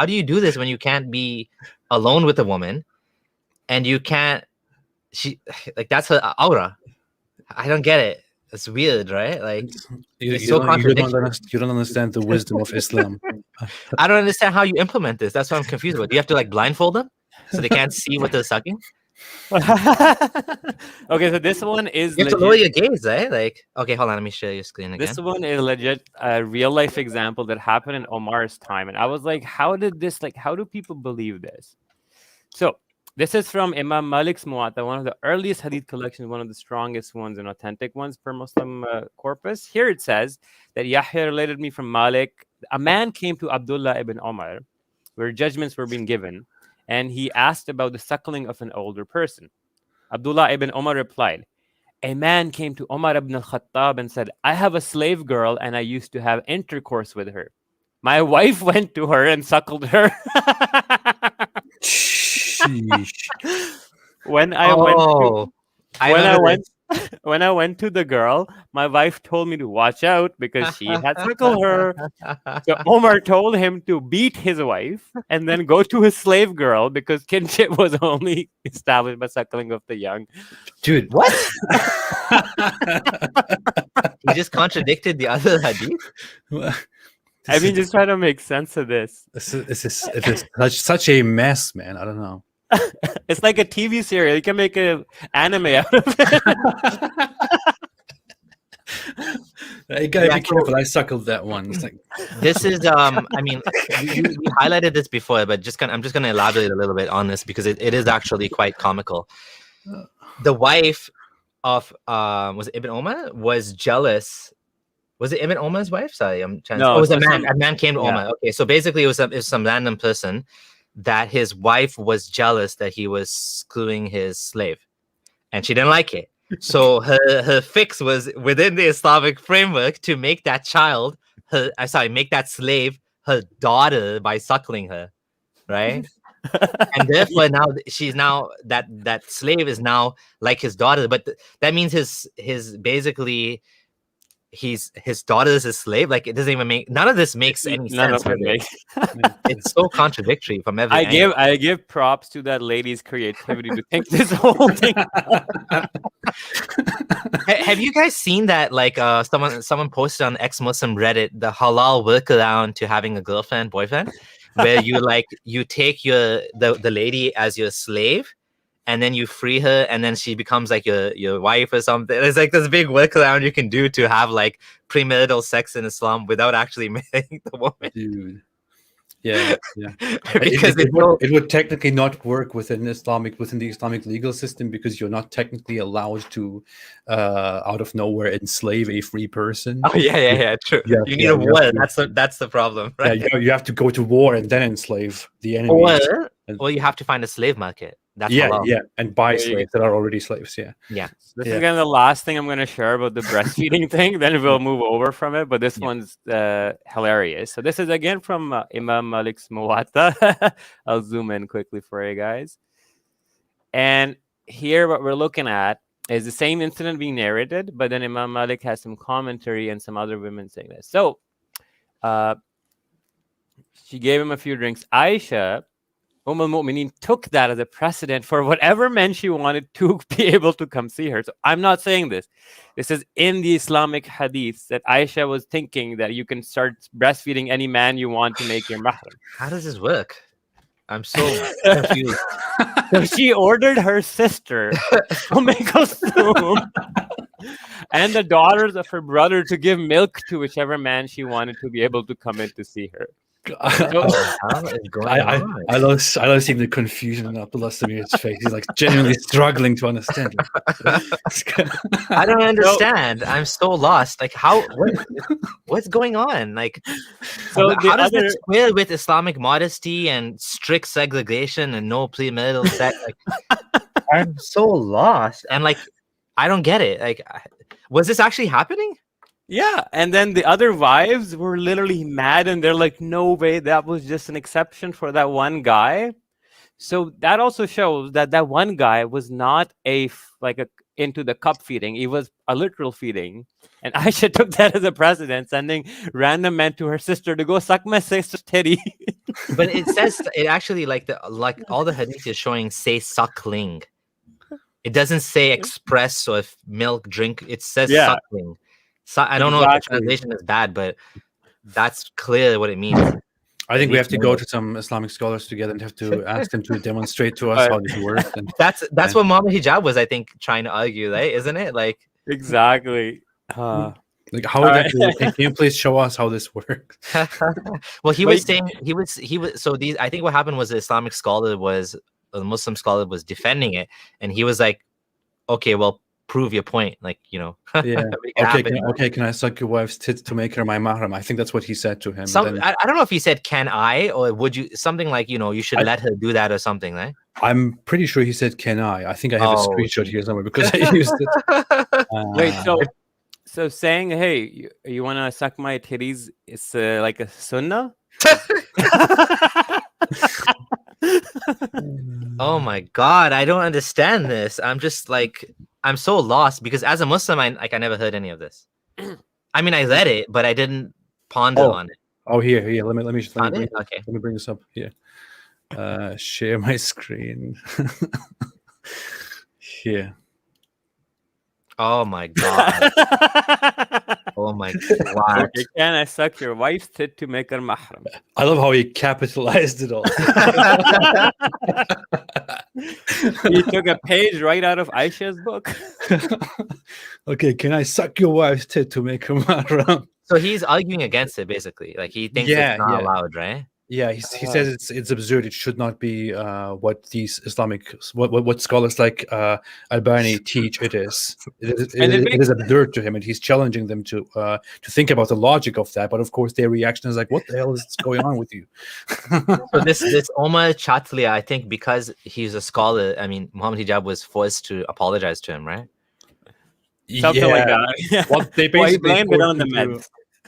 do you do this when you can't be alone with a woman and you can't that's her aura? I don't get it. It's weird, right? Like you don't understand the wisdom of Islam. I don't understand how you implement this. That's what I'm confused about. Do you have to like blindfold them so they can't see what they're sucking? Okay, so this one is you have to lower your gaze, right? Like, okay, hold on, let me share your screen again. This one is legit a real life example that happened in Omar's time, and I was like, how do people believe this? So this is from Imam Malik's Muwatta, one of the earliest hadith collections, one of the strongest ones and authentic ones per Muslim corpus. Here it says that Yahya related me from Malik. A man came to Abdullah ibn Omar where judgments were being given, and he asked about the suckling of an older person. Abdullah ibn Omar replied, a man came to Omar ibn al-Khattab and said, I have a slave girl and I used to have intercourse with her. My wife went to her and suckled her. When I went to the girl, my wife told me to watch out because she had suckled her. So Omar told him to beat his wife and then go to his slave girl because kinship was only established by suckling of the young. Dude, what? He just contradicted the other hadith. I mean, just trying to make sense of this. It is such a mess, man. I don't know. It's like a TV series. You can make an anime out of it. You gotta be careful. I suckled that one. It's like... This is I mean, you highlighted this before, but I'm just gonna elaborate a little bit on this because it is actually quite comical. The wife of was it Ibn Omar was jealous. Was it Ibn Omar's wife? Sorry, I'm trying. No, it was a man. A man came to Omar. Okay, so basically, it was some random person that his wife was jealous that he was screwing his slave, and she didn't like it. So her fix was within the Islamic framework to make that make that slave her daughter by suckling her, right? And therefore now that slave is now like his daughter, but that means his basically his daughter is a slave. Like, it doesn't even make, none of this makes any None sense. of it makes. It's so contradictory from every angle. I give props to that lady's creativity to think this whole thing. Have you guys seen that? Like, someone posted on ex-Muslim Reddit the halal workaround to having a boyfriend, where you take the lady as your slave, and then you free her, and then she becomes like your wife or something. It's like this big workaround you can do to have like premarital sex in Islam without actually marrying the woman. Dude. Yeah. Because it would technically not work within the Islamic legal system, because you're not technically allowed to out of nowhere enslave a free person. Oh yeah, true. Yeah, you need a war. That's the problem, right? Yeah, you have to go to war and then enslave the enemy. Or you have to find a slave market. That's yeah, halal. and buy slaves that are already slaves. Yeah. This is kind of the last thing I'm going to share about the breastfeeding thing. Then we'll move over from it. But this one's hilarious. So this is again from Imam Malik's Muwatta. I'll zoom in quickly for you guys. And here, what we're looking at is the same incident being narrated, but then Imam Malik has some commentary and some other women saying this. So she gave him a few drinks. Aisha, al-Mu'mineen, took that as a precedent for whatever men she wanted to be able to come see her. So I'm not saying this. This is in the Islamic hadiths that Aisha was thinking that you can start breastfeeding any man you want to make your mahram. How does this work? I'm so confused. So she ordered her sister, and the daughters of her brother to give milk to whichever man she wanted to be able to come in to see her. I love seeing the confusion in Abdullah Samir's face. He's like genuinely struggling to understand. I don't understand. I'm so lost. Like, what's going on? Like, so how does this square with Islamic modesty and strict segregation and no premarital sex? Like, I'm so lost, and like, I don't get it. Like, was this actually happening? Yeah, and then the other wives were literally mad, and they're like, no way, that was just an exception for that one guy. So that also shows that that one guy was not into the cup feeding. It was a literal feeding. And Aisha took that as a precedent, sending random men to her sister to go suck my sister's titty. But it says, it actually, like all the hadith is showing, say suckling. It doesn't say express or milk drink. It says suckling. So I don't know if the translation is bad, but that's clear what it means. I think we have to go to some Islamic scholars together and have to ask them to demonstrate to us how this works. And that's what Muhammad Hijab was, I think, trying to argue, right? Isn't it? Like, exactly. Like, how can you please show us how this works? Well, he was saying he was. So these, I think what happened was the Islamic scholar the Muslim scholar was defending it, and he was like, okay, well, prove your point, like, you know. Yeah. Can I suck your wife's tits to make her my mahram? I think that's what he said to him. I don't know if he said can I, or would you, something like, you know, you should let her do that or something, right? I'm pretty sure he said can I think I have a screenshot here somewhere because I used it. Wait, so saying, hey, you want to suck my titties, it's like a sunnah? Oh my god, I don't understand this. I'm just like, I'm so lost, because as a Muslim, I never heard any of this. I mean, I read it, but I didn't ponder on it. Oh, here. Let me Let me bring this up here. Share my screen. Here. Oh my god. Oh my god. Okay, can I suck your wife's tit to make her mahram? I love how he capitalized it all. He took a page right out of Aisha's book. Okay, can I suck your wife's tit to make her mahram? So he's arguing against it, basically. Like, he thinks it's not allowed, right? Yeah, he says it's absurd. It should not be what these Islamic what scholars like Albani teach. It is. It is absurd to him, and he's challenging them to think about the logic of that. But of course, their reaction is like, "What the hell is going on with you?" So this Omar Chatlia, I think, because he's a scholar. I mean, Muhammad Hijab was forced to apologize to him, right? Something like that. Well, they basically blamed it on the men.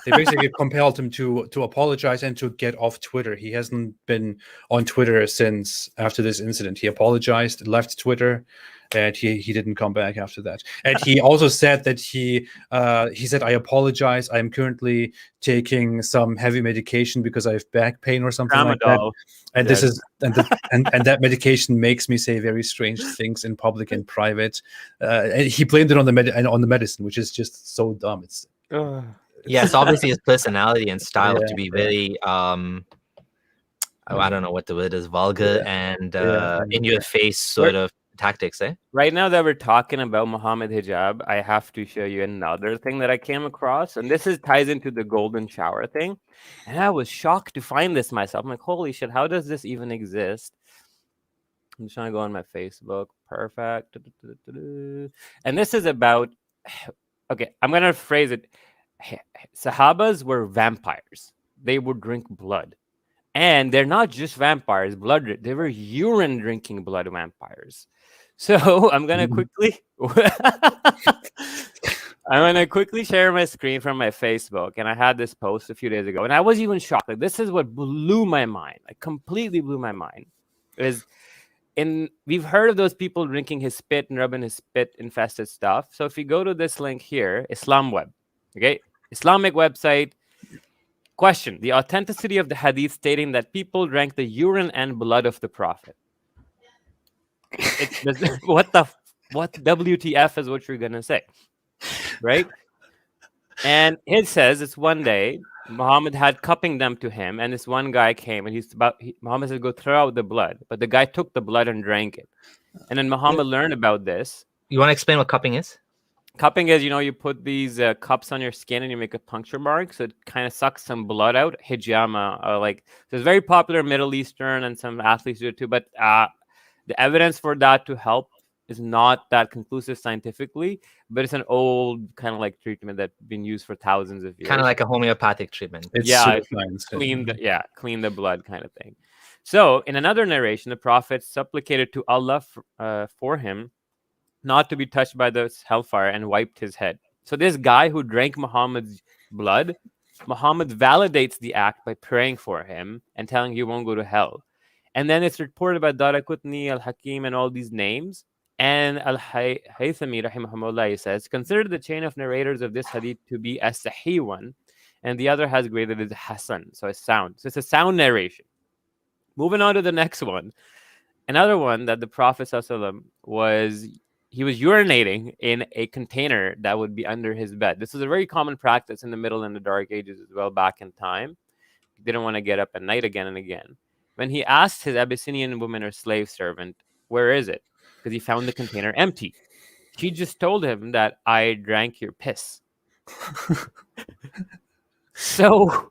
They basically compelled him to apologize and to get off Twitter. He hasn't been on Twitter since after this incident. He apologized, left Twitter, and he didn't come back after that. And he also said that he said, "I apologize. I am currently taking some heavy medication because I have back pain or something like that. And this is and that medication makes me say very strange things in public and private." And he blamed it on the medicine, which is just so dumb. It's Yes, obviously his personality and style to be very I don't know what the word is, vulgar and in your face sort of tactics, eh? Right now that we're talking about Muhammad hijab, I have to show you another thing that I came across, and this ties into the golden shower thing. And I was shocked to find this myself. I'm like, holy shit, how does this even exist? I'm just trying to go on my Facebook. Perfect. And this is about, okay, I'm going to phrase it. Sahabas were vampires. They would drink blood. And they're not just vampires, they were urine drinking blood vampires. So I'm going to quickly share my screen from my Facebook. And I had this post a few days ago, and I was even shocked. Like, this is what blew my mind. Like, completely blew my mind. We've heard of those people drinking his spit and rubbing his spit infested stuff. So if you go to this link here, Islam Web, okay, Islamic website. Question: the authenticity of the hadith stating that people drank the urine and blood of the Prophet. What WTF is what you're gonna say, right? And it says it's one day Muhammad had cupping them to him, and this one guy came, and Muhammad said, "Go throw out the blood," but the guy took the blood and drank it. And then Muhammad learned about this. You want to explain what cupping is? Cupping is, you put these cups on your skin and you make a puncture mark, so it kind of sucks some blood out. Hijama, so it's very popular Middle Eastern, and some athletes do it too. But the evidence for that to help is not that conclusive scientifically, but it's an old kind of like treatment that's been used for thousands of years. Kind of like a homeopathic treatment. Clean the blood kind of thing. So in another narration, the Prophet supplicated to Allah for him not to be touched by the hellfire, and wiped his head. So this guy who drank Muhammad's blood, Muhammad validates the act by praying for him and telling he won't go to hell. And then it's reported by Daraqutni, Al-Hakim, and all these names. And Al-Haythami, rahimahumullah, says, consider the chain of narrators of this hadith to be a sahih one, and the other has graded as Hasan, so it's sound. So it's a sound narration. Moving on to the next one. Another one that the Prophet ﷺ he was urinating in a container that would be under his bed. This is a very common practice in the Middle and the Dark Ages as well, back in time. He didn't want to get up at night again and again. When he asked his Abyssinian woman or slave servant, where is it? Because he found the container empty. She just told him that I drank your piss. So,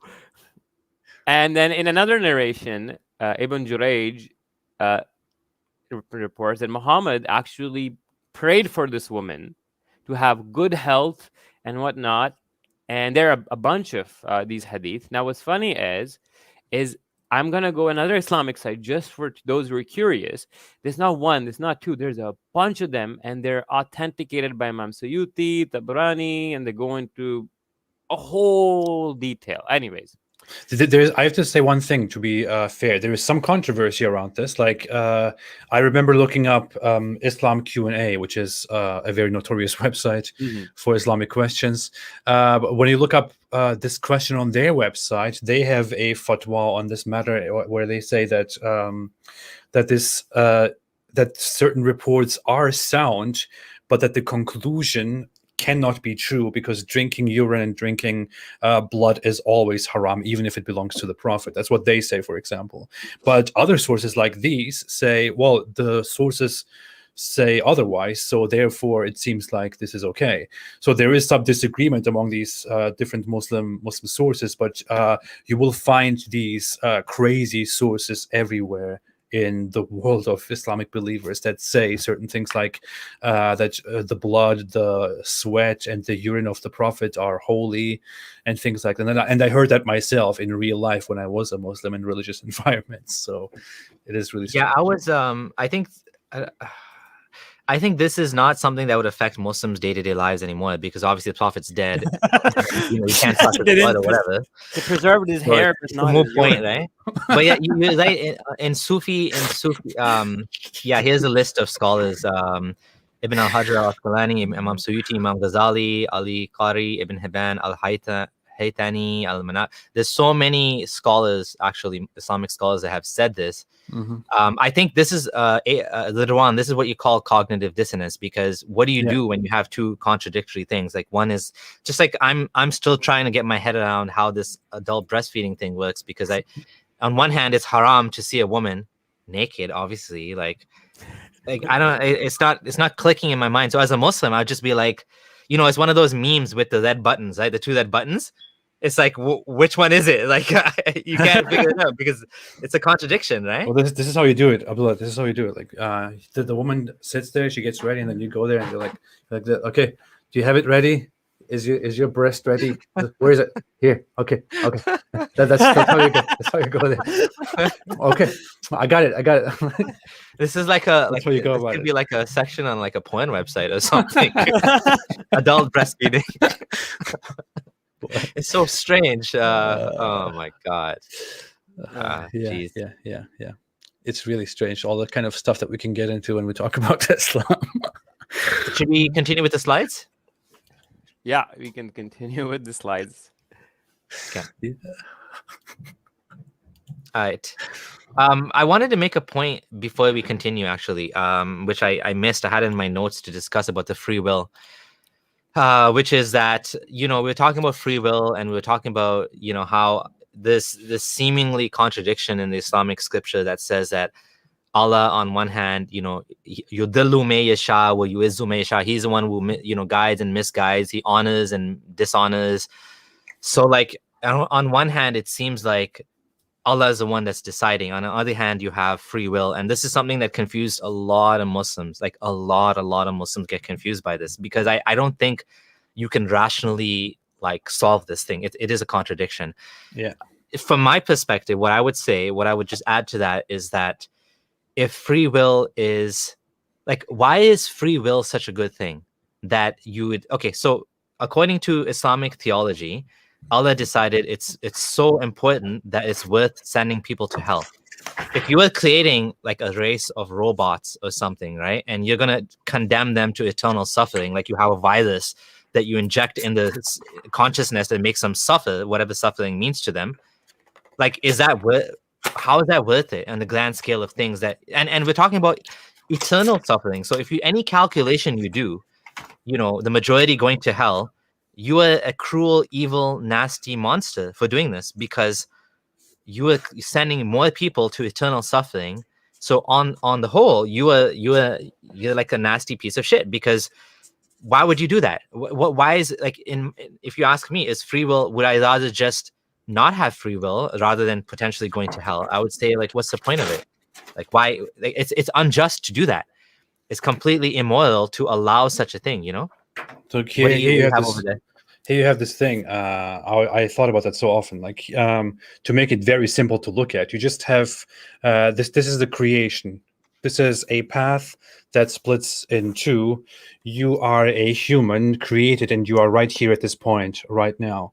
and then in another narration, Ibn Jurayj reports that Muhammad actually prayed for this woman to have good health and whatnot. And there are a bunch of these hadith. Now, what's funny is I'm going to go another Islamic site just for those who are curious. There's not one, there's not two, there's a bunch of them, and they're authenticated by Imam Suyuti, Tabrani, and they go into a whole detail. Anyways. I have to say one thing to be fair. There is some controversy around this. I remember looking up Islam Q&A, which is a very notorious website for Islamic questions. But when you look up this question on their website, they have a fatwa on this matter where they say that that certain reports are sound, but that the conclusion cannot be true because drinking urine and drinking blood is always haram, even if it belongs to the Prophet. That's what they say, for example. But other sources like these say, well, the sources say otherwise, so therefore it seems like this is okay. So there is some disagreement among these different Muslim sources, but you will find these crazy sources everywhere in the world of Islamic believers that say certain things like that the blood, the sweat, and the urine of the Prophet are holy, and things like that. And I heard that myself in real life when I was a Muslim in religious environments. So it is really strange. Yeah, I was. I think I think this is not something that would affect Muslims' day-to-day lives anymore, because obviously the Prophet's dead. You can't touch his blood or whatever. They preserved his So hair, but it's a not moot his point, urine. right? But yeah, you're right. In Sufi, yeah, here's a list of scholars. Ibn al-Hajar al-Asqalani, Imam Suyuti, Imam Ghazali, Ali Qari, Ibn Hibban, Haytani, al-Manat. There's so many scholars, actually, Islamic scholars, that have said this. I think this is later on. This is what you call cognitive dissonance, because what do you do when you have two contradictory things? Like, one is just like I'm still trying to get my head around how this adult breastfeeding thing works, because on one hand, it's haram to see a woman naked, obviously. Like I don't. It's not clicking in my mind. So as a Muslim, I'd just be like, it's one of those memes with the red buttons, right? The two red buttons. It's like, which one is it? Like, you can't figure it out because it's a contradiction, right? Well, this is how you do it, Abdullah. This is how you do it. Like, the woman sits there, she gets ready, and then you go there, and you're like, okay, do you have it ready? Is your breast ready? Where is it? Here. Okay. That's how you go. That's how you go there. Okay, I got it. This is like a That's how you go this about could it. be like a section on like a porn website or something. Adult breastfeeding. It's so strange. Oh my god. Geez. Yeah. It's really strange. All the kind of stuff that we can get into when we talk about Islam. Should we continue with the slides? Yeah, we can continue with the slides. Okay. Yeah. All right. I wanted to make a point before we continue, actually, which I missed. I had in my notes to discuss about the free will, which is that, we're talking about free will, and we're talking about, how this seemingly contradiction in the Islamic scripture that says that Allah, on one hand, yudillu may yasha wa yu'izzu may yasha. He's the one who, guides and misguides. He honors and dishonors. So, like, on one hand, it seems like Allah is the one that's deciding. On the other hand, you have free will. And this is something that confused a lot of Muslims. Like, a lot of Muslims get confused by this, because I don't think you can rationally, like, solve this thing. It is a contradiction. Yeah. From my perspective, what I would just add to that is that if free will is, like, why is free will such a good thing that you would, okay, so according to Islamic theology, Allah decided it's so important that it's worth sending people to hell. If you were creating like a race of robots or something, right, and you're going to condemn them to eternal suffering, like you have a virus that you inject in the consciousness that makes them suffer, whatever suffering means to them, like, how is that worth it on the grand scale of things? That and we're talking about eternal suffering. So if any calculation you do, the majority going to hell, you are a cruel, evil, nasty monster for doing this, because you are sending more people to eternal suffering. So on the whole, you're like a nasty piece of shit, because why would you do that? Why is it, like, if you ask me, is free will, would I rather just not have free will rather than potentially going to hell? I would say, like, what's the point of it? Like, why? Like, it's unjust to do that. It's completely immoral to allow such a thing, So What do you have over there? Here you have this thing. I thought about that so often. Like, to make it very simple to look at, you just have this. This is the creation. This is a path that splits in two. You are a human created, and you are right here at this point right now.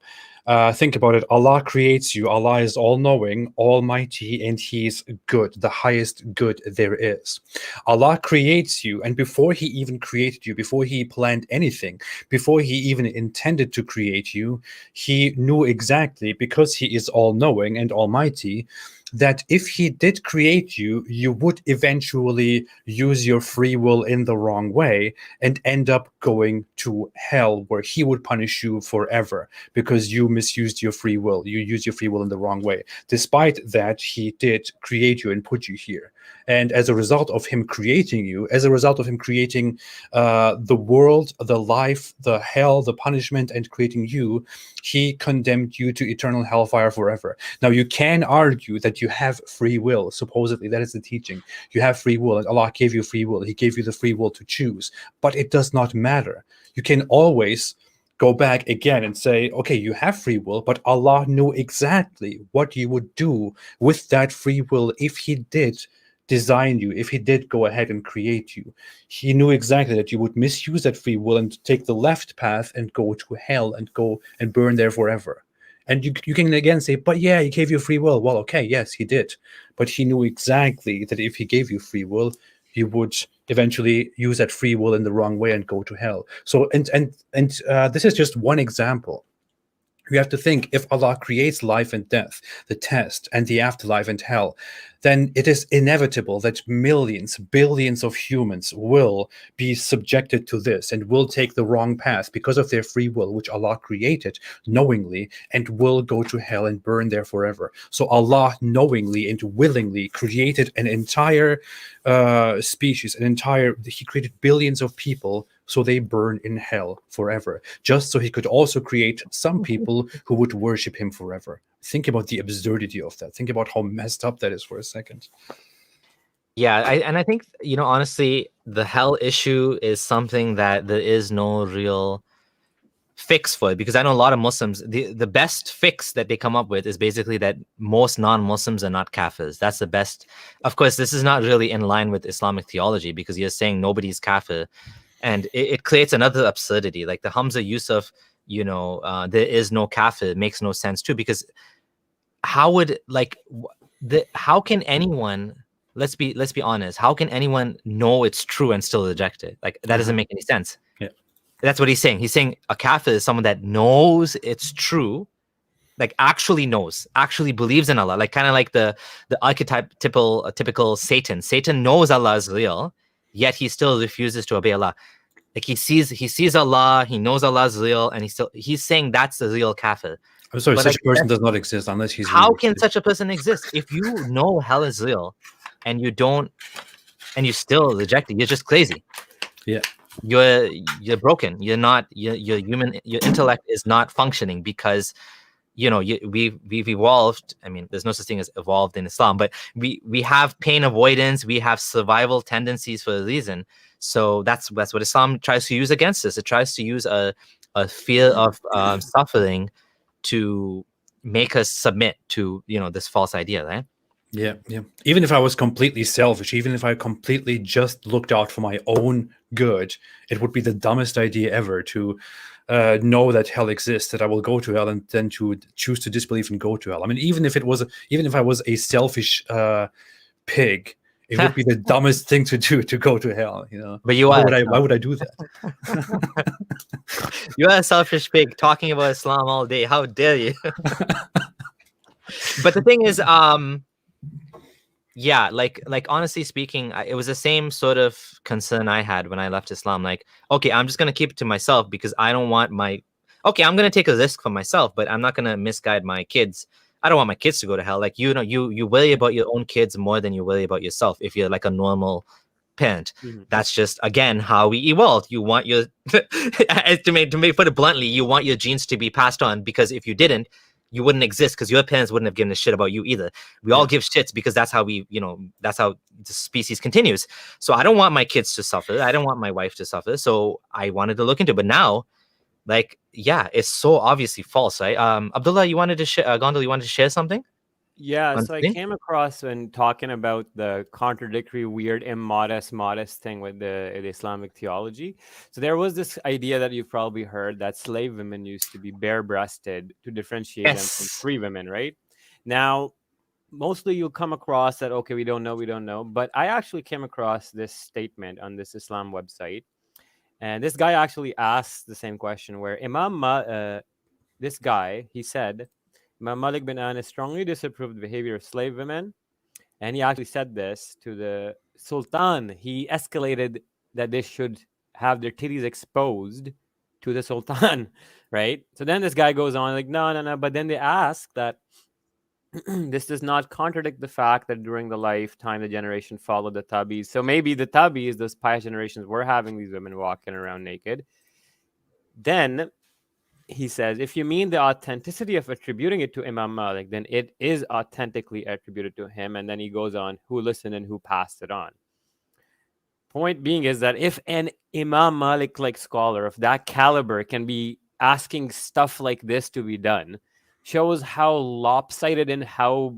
Think about it. Allah creates you. Allah is all-knowing, almighty, and He's good, the highest good there is. Allah creates you, and before He even created you, before He planned anything, before He even intended to create you, He knew exactly, because He is all-knowing and almighty, that if He did create you, you would eventually use your free will in the wrong way and end up going to hell, where He would punish you forever because you misused your free will. You used your free will in the wrong way. Despite that, He did create you and put you here. And as a result of Him creating you, as a result of Him creating the world, the life, the hell, the punishment, and creating you, He condemned you to eternal hellfire forever. Now, you can argue that you have free will. Supposedly, that is the teaching. You have free will, and Allah gave you free will. He gave you the free will to choose. But it does not matter. You can always go back again and say, okay, you have free will, but Allah knew exactly what you would do with that free will if He did design you, if he did go ahead and create you, he knew exactly that you would misuse that free will and take the left path and go to hell and go and burn there forever. And you can again say, but yeah, he gave you free will. Well, okay, yes, he did. But he knew exactly that if he gave you free will, you would eventually use that free will in the wrong way and go to hell. So, this is just one example. You have to think, if Allah creates life and death, the test, and the afterlife and hell, then it is inevitable that millions, billions of humans will be subjected to this and will take the wrong path because of their free will, which Allah created knowingly, and will go to hell and burn there forever. So Allah knowingly and willingly created an entire species, He created billions of people so they burn in hell forever, just so he could also create some people who would worship him forever. Think about the absurdity of that. Think about how messed up that is for a second. Yeah, I think, honestly, the hell issue is something that there is no real fix for it, because I know a lot of Muslims, the best fix that they come up with is basically that most non-Muslims are not kafirs. That's the best. Of course, this is not really in line with Islamic theology, because you're saying nobody's kafir. And it creates another absurdity, like the Hamza Yusuf, there is no kafir, makes no sense too, because how can anyone, let's be honest, how can anyone know it's true and still reject it? Like, that doesn't make any sense. Yeah. That's what he's saying. He's saying a kafir is someone that knows it's true, like actually knows, actually believes in Allah, like kind of like the typical Satan. Satan knows Allah is real, yet he still refuses to obey Allah. Like he sees Allah, he knows Allah is real, and he's saying that's the real kafir. I'm sorry, such a person does not exist unless he's. How can such a person exist? If you know hell is real, and you still reject it, you're just crazy. Yeah, you're broken. You're not. Your intellect is not functioning, because we've evolved. I mean, there's no such thing as evolved in Islam, but we have pain avoidance, we have survival tendencies for a reason. So that's what Islam tries to use against us. It tries to use a fear of suffering to make us submit to this false idea, right? Yeah. Even if I was completely selfish, even if I completely just looked out for my own good, it would be the dumbest idea ever to know that hell exists, that I will go to hell, and then to choose to disbelieve and go to hell. I mean, even if I was a selfish pig, it would be the dumbest thing to do, to go to hell. But why would I do that? You are a selfish pig talking about Islam all day. How dare you? But the thing is, yeah, like honestly speaking, it was the same sort of concern I had when I left Islam. Like, okay, I'm just gonna keep it to myself, because I don't want I'm gonna take a risk for myself, but I'm not gonna misguide my kids. I don't want my kids to go to hell. Like, you worry about your own kids more than you worry about yourself if you're like a normal parent. Mm-hmm. That's just, again, how we evolved. You want your put it bluntly, you want your genes to be passed on, because if you didn't, you wouldn't exist, because your parents wouldn't have given a shit about you either. We all give shits, because that's how that's how the species continues. So I don't want my kids to suffer. I don't want my wife to suffer. So I wanted to look into it. But now, like, yeah, it's so obviously false, right? Abdullah, you wanted to share, Gondal, you wanted to share something? Yeah, so I came across, when talking about the contradictory, weird, immodest, modest thing with the Islamic theology. So there was this idea that you've probably heard, that slave women used to be bare-breasted to differentiate them from free women, right? Now, mostly you'll come across that, okay, we don't know. But I actually came across this statement on this Islam website. And this guy actually asked the same question, where this guy, he said, Imam Malik bin Anas strongly disapproved the behavior of slave women. And he actually said this to the Sultan. He escalated that they should have their titties exposed to the Sultan, right? So then this guy goes on like, no. But then they ask that this does not contradict the fact that during the lifetime, the generation followed the Tabis. So maybe the Tabis, those pious generations, were having these women walking around naked. Then he says, if you mean the authenticity of attributing it to Imam Malik, then it is authentically attributed to him. And then he goes on, who listened and who passed it on. Point being is that if an Imam Malik-like scholar of that caliber can be asking stuff like this to be done, shows how lopsided and how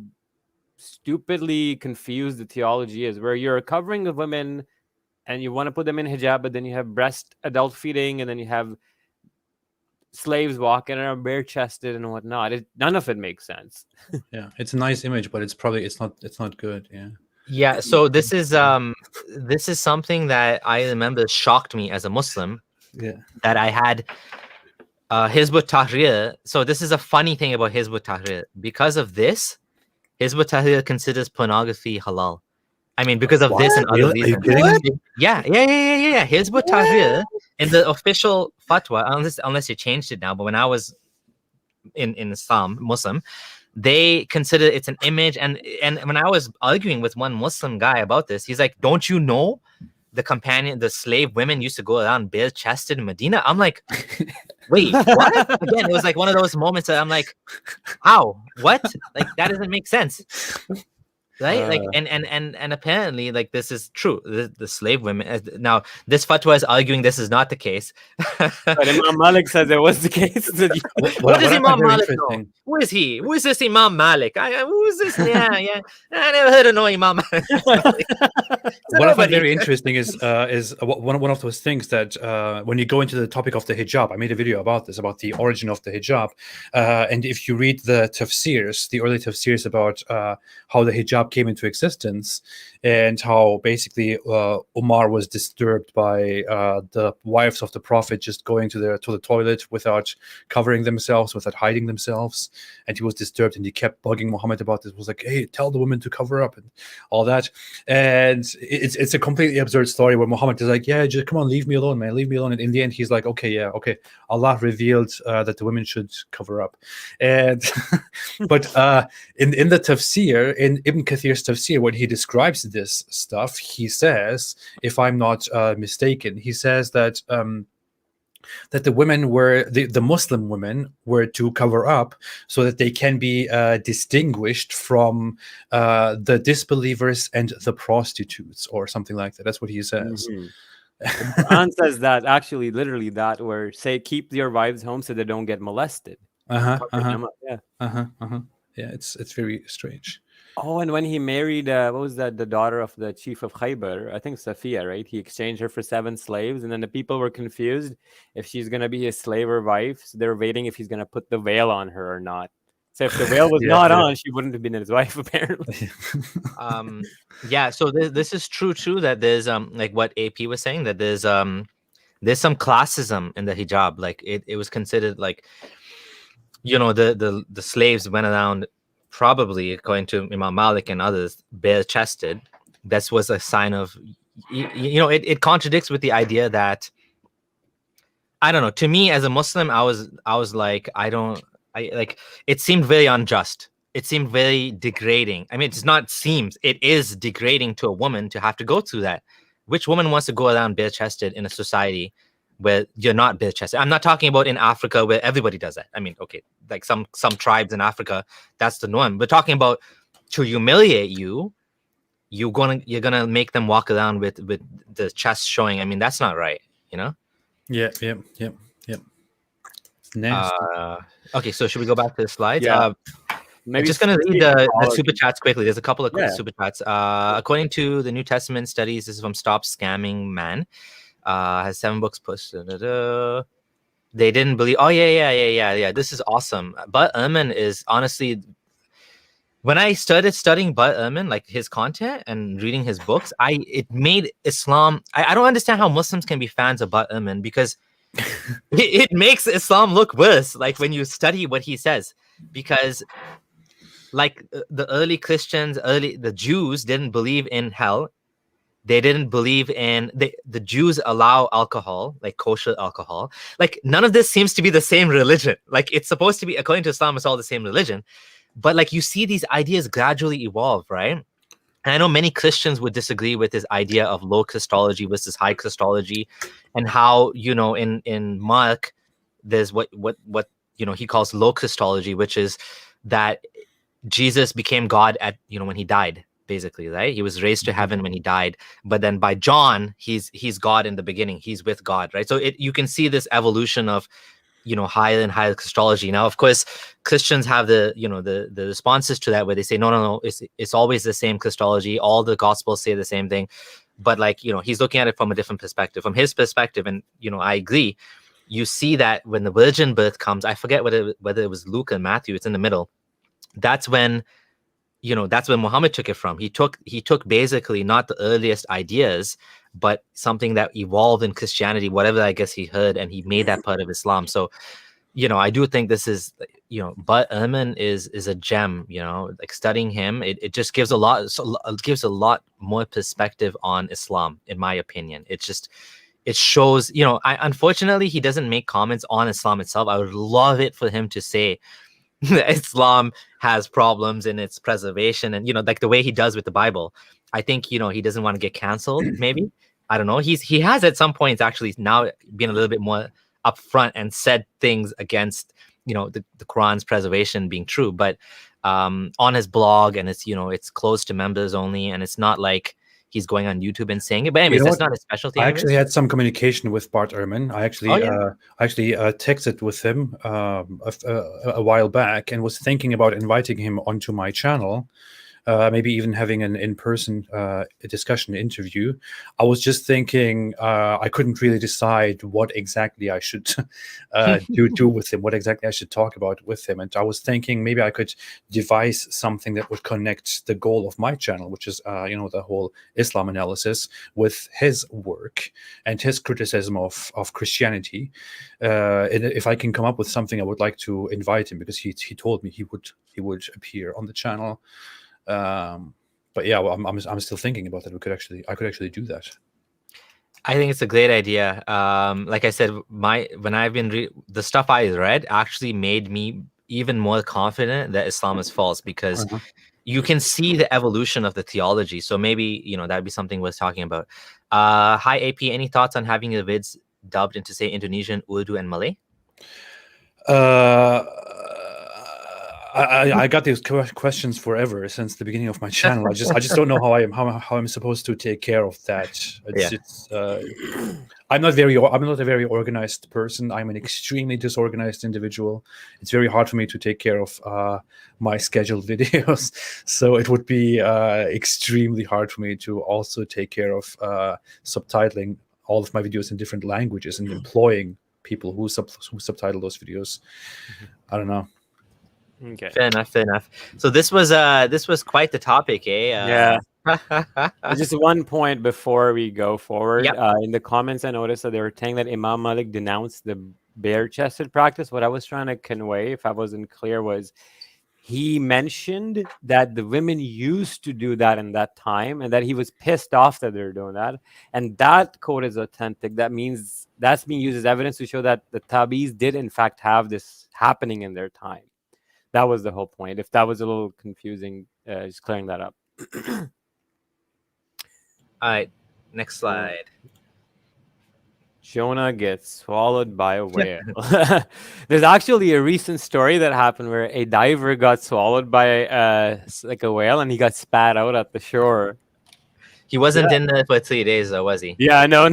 stupidly confused the theology is, where you're covering the women and you want to put them in hijab, but then you have breast adult feeding, and then you have slaves walking around bare chested and whatnot. None of it makes sense. Yeah, it's a nice image, but it's not good. Yeah. Yeah, so this is something that I remember shocked me as a Muslim, Yeah. that I had Hizb ut-Tahrir. So this is a funny thing about Hizb ut-Tahrir. Because of this, Hizb ut-Tahrir considers pornography halal. I mean, because of this and other Really? Are you reasons. kidding me? Yeah. Hizb ut-Tahrir, in the official fatwa, unless you changed it now, but when I was in Islam, Muslim, they consider it's an image. And when I was arguing with one Muslim guy about this, he's like, don't you know the slave women used to go around bare chested in Medina? I'm like, wait, what? Again, it was like one of those moments that I'm like, how? What? Like, that doesn't make sense. Right? Like, and apparently, like, this is true. The slave women. Now, this fatwa is arguing this is not the case. But Imam Malik says it was the case. What does Imam Malik know? Who is he? Who is this Imam Malik? Who is this? Yeah. I never heard of no Imam Malik. What I find very interesting is one of those things that when you go into the topic of the hijab, I made a video about this, about the origin of the hijab, and if you read the tafsirs, the early tafsirs about how the hijab came into existence, and how basically Umar was disturbed by the wives of the Prophet just going to the toilet without covering themselves, without hiding themselves, and he was disturbed, and he kept bugging Muhammad about this. Was like, hey, tell the women to cover up and all that. And it's a completely absurd story where Muhammad is like, yeah, just come on, leave me alone, man, leave me alone. And in the end, he's like, okay, Allah revealed that the women should cover up. And but in the tafsir, in Ibn Kathir's tafsir, when he describes this stuff, he says, if I'm not mistaken, he says that that the women were the Muslim women were to cover up so that they can be distinguished from the disbelievers and the prostitutes, or something like that. That's what he says. The Quran says that, actually, literally that, where say keep your wives home so they don't get molested. Yeah, Yeah, it's very strange. Oh, and when he married, what was that? The daughter of the chief of Khaybar, I think Safiya, right? He exchanged her for 7 slaves, and then the people were confused if she's gonna be his slave or wife. So they're waiting if he's gonna put the veil on her or not. So if the veil was not on, she wouldn't have been his wife, apparently. Yeah. So this is true too. That there's like what AP was saying, that there's some classism in the hijab. Like it was considered like, the slaves went around, probably according to Imam Malik and others, bare chested. That was a sign of, it contradicts with the idea that, I don't know. To me, as a Muslim, I was like, it seemed very unjust. It seemed very degrading. I mean, it is degrading to a woman to have to go through that. Which woman wants to go around bare chested in a society where you're not bare chested? I'm not talking about in Africa where everybody does that. I mean, okay, like some tribes in Africa, that's the norm. We're talking about to humiliate you, you're gonna make them walk around with the chest showing. I mean, that's not right, Yeah. It's nasty. Okay, so should we go back to the slides? Yeah. I'm just going to read the super chats quickly. There's a couple of quick super chats. According to the New Testament studies, this is from Stop Scamming Man. Has 7 books pushed. They didn't believe. Oh, yeah. This is awesome. But Ehrman is honestly, when I started studying But Ehrman, like his content and reading his books, it made Islam. I don't understand how Muslims can be fans of But Ehrman, because it makes Islam look worse. Like when you study what he says, because like the early Christians, the Jews didn't believe in hell. They didn't believe in the Jews allow alcohol, like kosher alcohol. Like none of this seems to be the same religion. Like it's supposed to be, according to Islam, it's all the same religion. But like you see these ideas gradually evolve, right? And I know many Christians would disagree with this idea of low Christology versus high Christology, and how, in Mark, there's what he calls low Christology, which is that Jesus became God at, when he died, basically, right? He was raised to heaven when he died. But then by John, he's God in the beginning. He's with God, right? So you can see this evolution of, higher and higher Christology. Now, of course, Christians have the responses to that where they say, no, it's always the same Christology. All the Gospels say the same thing. But he's looking at it from a different perspective, from his perspective. And, I agree. You see that when the virgin birth comes, I forget whether it was Luke or Matthew, it's in the middle. That's when Muhammad took it from. He took basically not the earliest ideas, but something that evolved in Christianity, whatever I guess he heard, and he made that part of Islam. So, I do think this is, but Ehrman is a gem, studying him, it just gives a lot more perspective on Islam, in my opinion. It shows, unfortunately, he doesn't make comments on Islam itself. I would love it for him to say that Islam has problems in its preservation, and like the way he does with the Bible. I think he doesn't want to get canceled. Maybe, I don't know. He has at some points actually now been a little bit more upfront and said things against the Quran's preservation being true, but on his blog, and it's closed to members only, and it's not like he's going on YouTube and saying it. But anyways, that's not a specialty. I actually had some communication with Bart Ehrman. I actually texted with him a while back and was thinking about inviting him onto my channel. Maybe even having an in-person discussion interview. I was just thinking I couldn't really decide what exactly I should do with him, what exactly I should talk about with him. And I was thinking maybe I could devise something that would connect the goal of my channel, which is the whole Islam analysis, with his work and his criticism of Christianity. And if I can come up with something, I would like to invite him, because he told me he would appear on the channel. But yeah, well, I'm still thinking about that. I could actually do that. I think it's a great idea. Like I said, when I've been the stuff I read actually made me even more confident that Islam is false, because you can see the evolution of the theology. So maybe that'd be something worth talking about. Hi AP, any thoughts on having your vids dubbed into, say, Indonesian, Urdu, and Malay? I got these questions forever since the beginning of my channel. I just don't know how I'm supposed to take care of that. I'm not a very organized person. I'm an extremely disorganized individual. It's very hard for me to take care of my scheduled videos. So it would be extremely hard for me to also take care of subtitling all of my videos in different languages and employing people who subtitle those videos. I don't know. Okay. Fair enough. So this was quite the topic, eh? Yeah. Just one point before we go forward. Yep. In the comments, I noticed that they were saying that Imam Malik denounced the bare-chested practice. What I was trying to convey, if I wasn't clear, was he mentioned that the women used to do that in that time, and that he was pissed off that they're doing that. And that quote is authentic. That means that's being used as evidence to show that the Tabi'is did in fact have this happening in their time. That was the whole point. If that was a little confusing, just clearing that up. All right, next slide. Jonah gets swallowed by a whale. There's actually a recent story that happened where a diver got swallowed by a whale, and he got spat out at the shore. He wasn't in there for 3 days, though, was he? Yeah, no.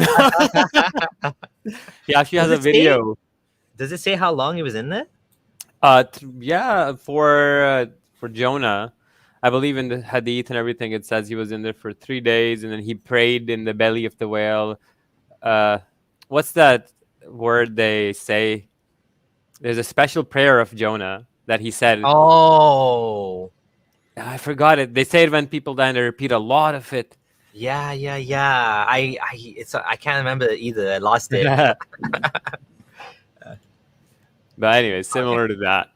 He actually has a video. Does it say how long he was in there? For Jonah, I believe in the hadith and everything, it says he was in there for 3 days, and then he prayed in the belly of the whale. What's that word they say? There's a special prayer of Jonah that he said. Oh, I forgot it. They say it when people die, and they repeat a lot of it. Yeah. I can't remember it either. I lost it. But anyway, similar to that.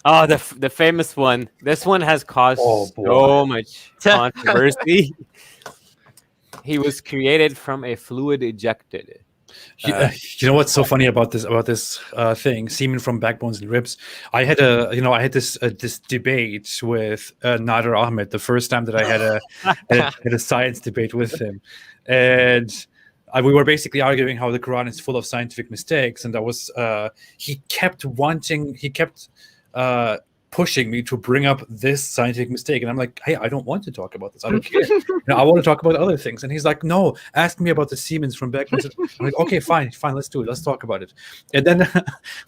Oh, the famous one. This one has caused so much controversy. He was created from a fluid ejected. You know what's so funny about this thing? Semen from backbones and ribs. I had this debate with Nader Ahmed the first time that I had a science debate with him, and we were basically arguing how the Quran is full of scientific mistakes, and he kept pushing me to bring up this scientific mistake. And I'm like, hey, I don't want to talk about this. I don't care. I want to talk about other things. And he's like, no, ask me about the Siemens from back. I'm like, okay, fine, let's do it. Let's talk about it. And then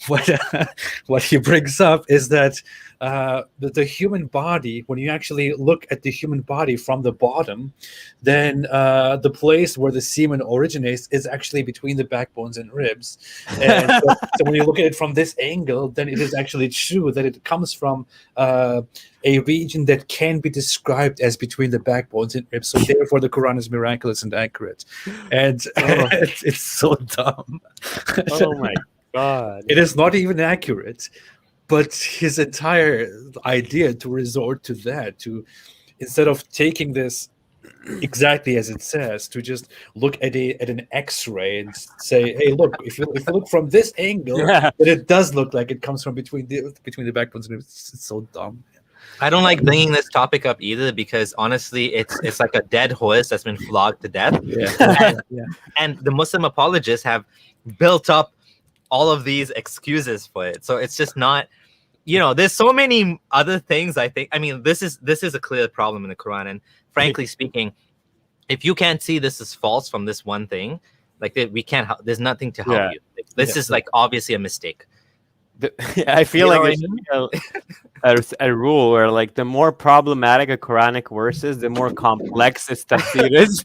what he brings up is that the human body, when you actually look at the human body from the bottom, then the place where the semen originates is actually between the backbones and ribs. And so when you look at it from this angle, then it is actually true that it comes from a region that can be described as between the backbones and ribs. So therefore, the Quran is miraculous and accurate. And it's so dumb. Oh my God! It is not even accurate. But his entire idea to resort to that, to instead of taking this exactly as it says, to just look at an X-ray and say, "Hey, look! If you look from this angle, then it does look like it comes from between the backbones." And it's so dumb. I don't like bringing this topic up either because honestly, it's like a dead horse that's been flogged to death. And the Muslim apologists have built up all of these excuses for it, so it's just not. There's so many other things. I think. I mean, this is a clear problem in the Quran, and frankly speaking, if you can't see this is false from this one thing, like we can't. There's nothing to help you. Like, this is like obviously a mistake. I feel like it's a rule where like the more problematic a Quranic verse is, the more complex its tafsir is.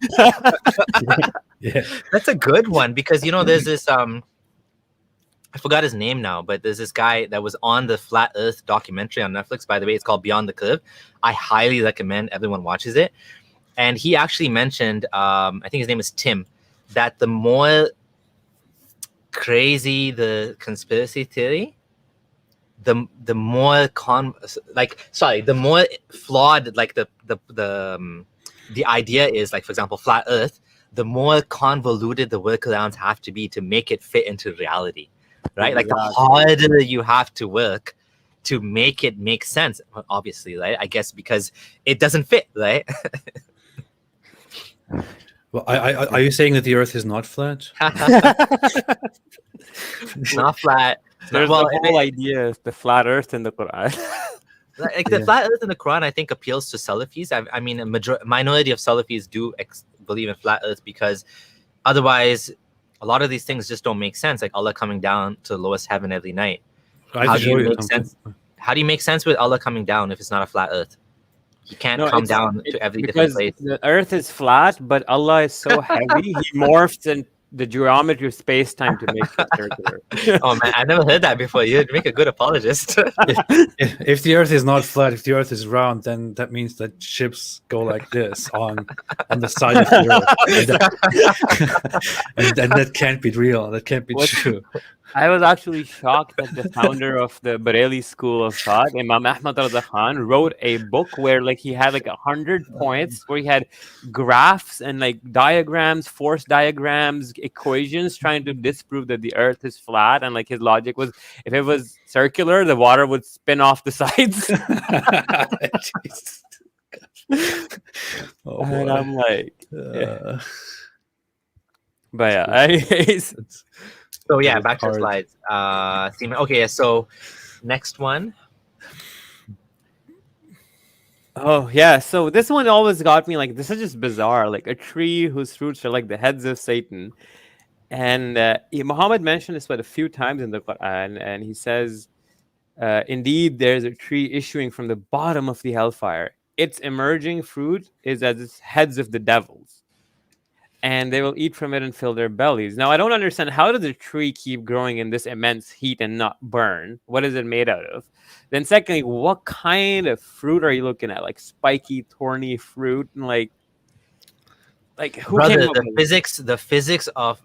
That's a good one because there's this I forgot his name now, but there's this guy that was on the Flat Earth documentary on Netflix. By the way, it's called Beyond the Curve. I highly recommend everyone watches it. And he actually mentioned, I think his name is Tim, that the more crazy the conspiracy theory, the more the more flawed like the idea is. Like, for example, Flat Earth, the more convoluted the workarounds have to be to make it fit into reality. Right, like the harder you have to work to make it make sense. Obviously, right? I guess because it doesn't fit, right? Well, are you saying that the Earth is not flat? It's not flat. There's the whole idea of the flat Earth in the Quran. Like the flat Earth in the Quran, I think appeals to Salafis. I mean, a minority of Salafis do believe in flat Earth because otherwise. A lot of these things just don't make sense, like Allah coming down to the lowest heaven every night. How do you make sense with Allah coming down if it's not a flat earth? He can't come down to every different place. The earth is flat, but Allah is so heavy, he morphs in the geometry of space-time to make it circular. Oh man, I've never heard that before. You'd make a good apologist. If the earth is not flat, if the earth is round, then that means that ships go like this on the side of the earth. and that can't be real. That can't be true. I was actually shocked that the founder of the Bareli school of thought, Imam Ahmad Reza Khan, wrote a book where like he had like 100 points where he had graphs and like diagrams, force diagrams, equations trying to disprove that the earth is flat. And like his logic was if it was circular, the water would spin off the sides. And I'm like, but yeah, So yeah, back to the slides. Okay, so next one. Oh yeah, so this one always got me like this is just bizarre. Like a tree whose fruits are like the heads of Satan, and Muhammad mentioned this but a few times in the Quran, and he says, "Indeed, there's a tree issuing from the bottom of the hellfire. Its emerging fruit is as its heads of the devils." And they will eat from it and fill their bellies. Now, I don't understand. How does a tree keep growing in this immense heat and not burn? What is it made out of? Then secondly, what kind of fruit are you looking at? Like spiky, thorny fruit? And like who Brother, came up with the physics of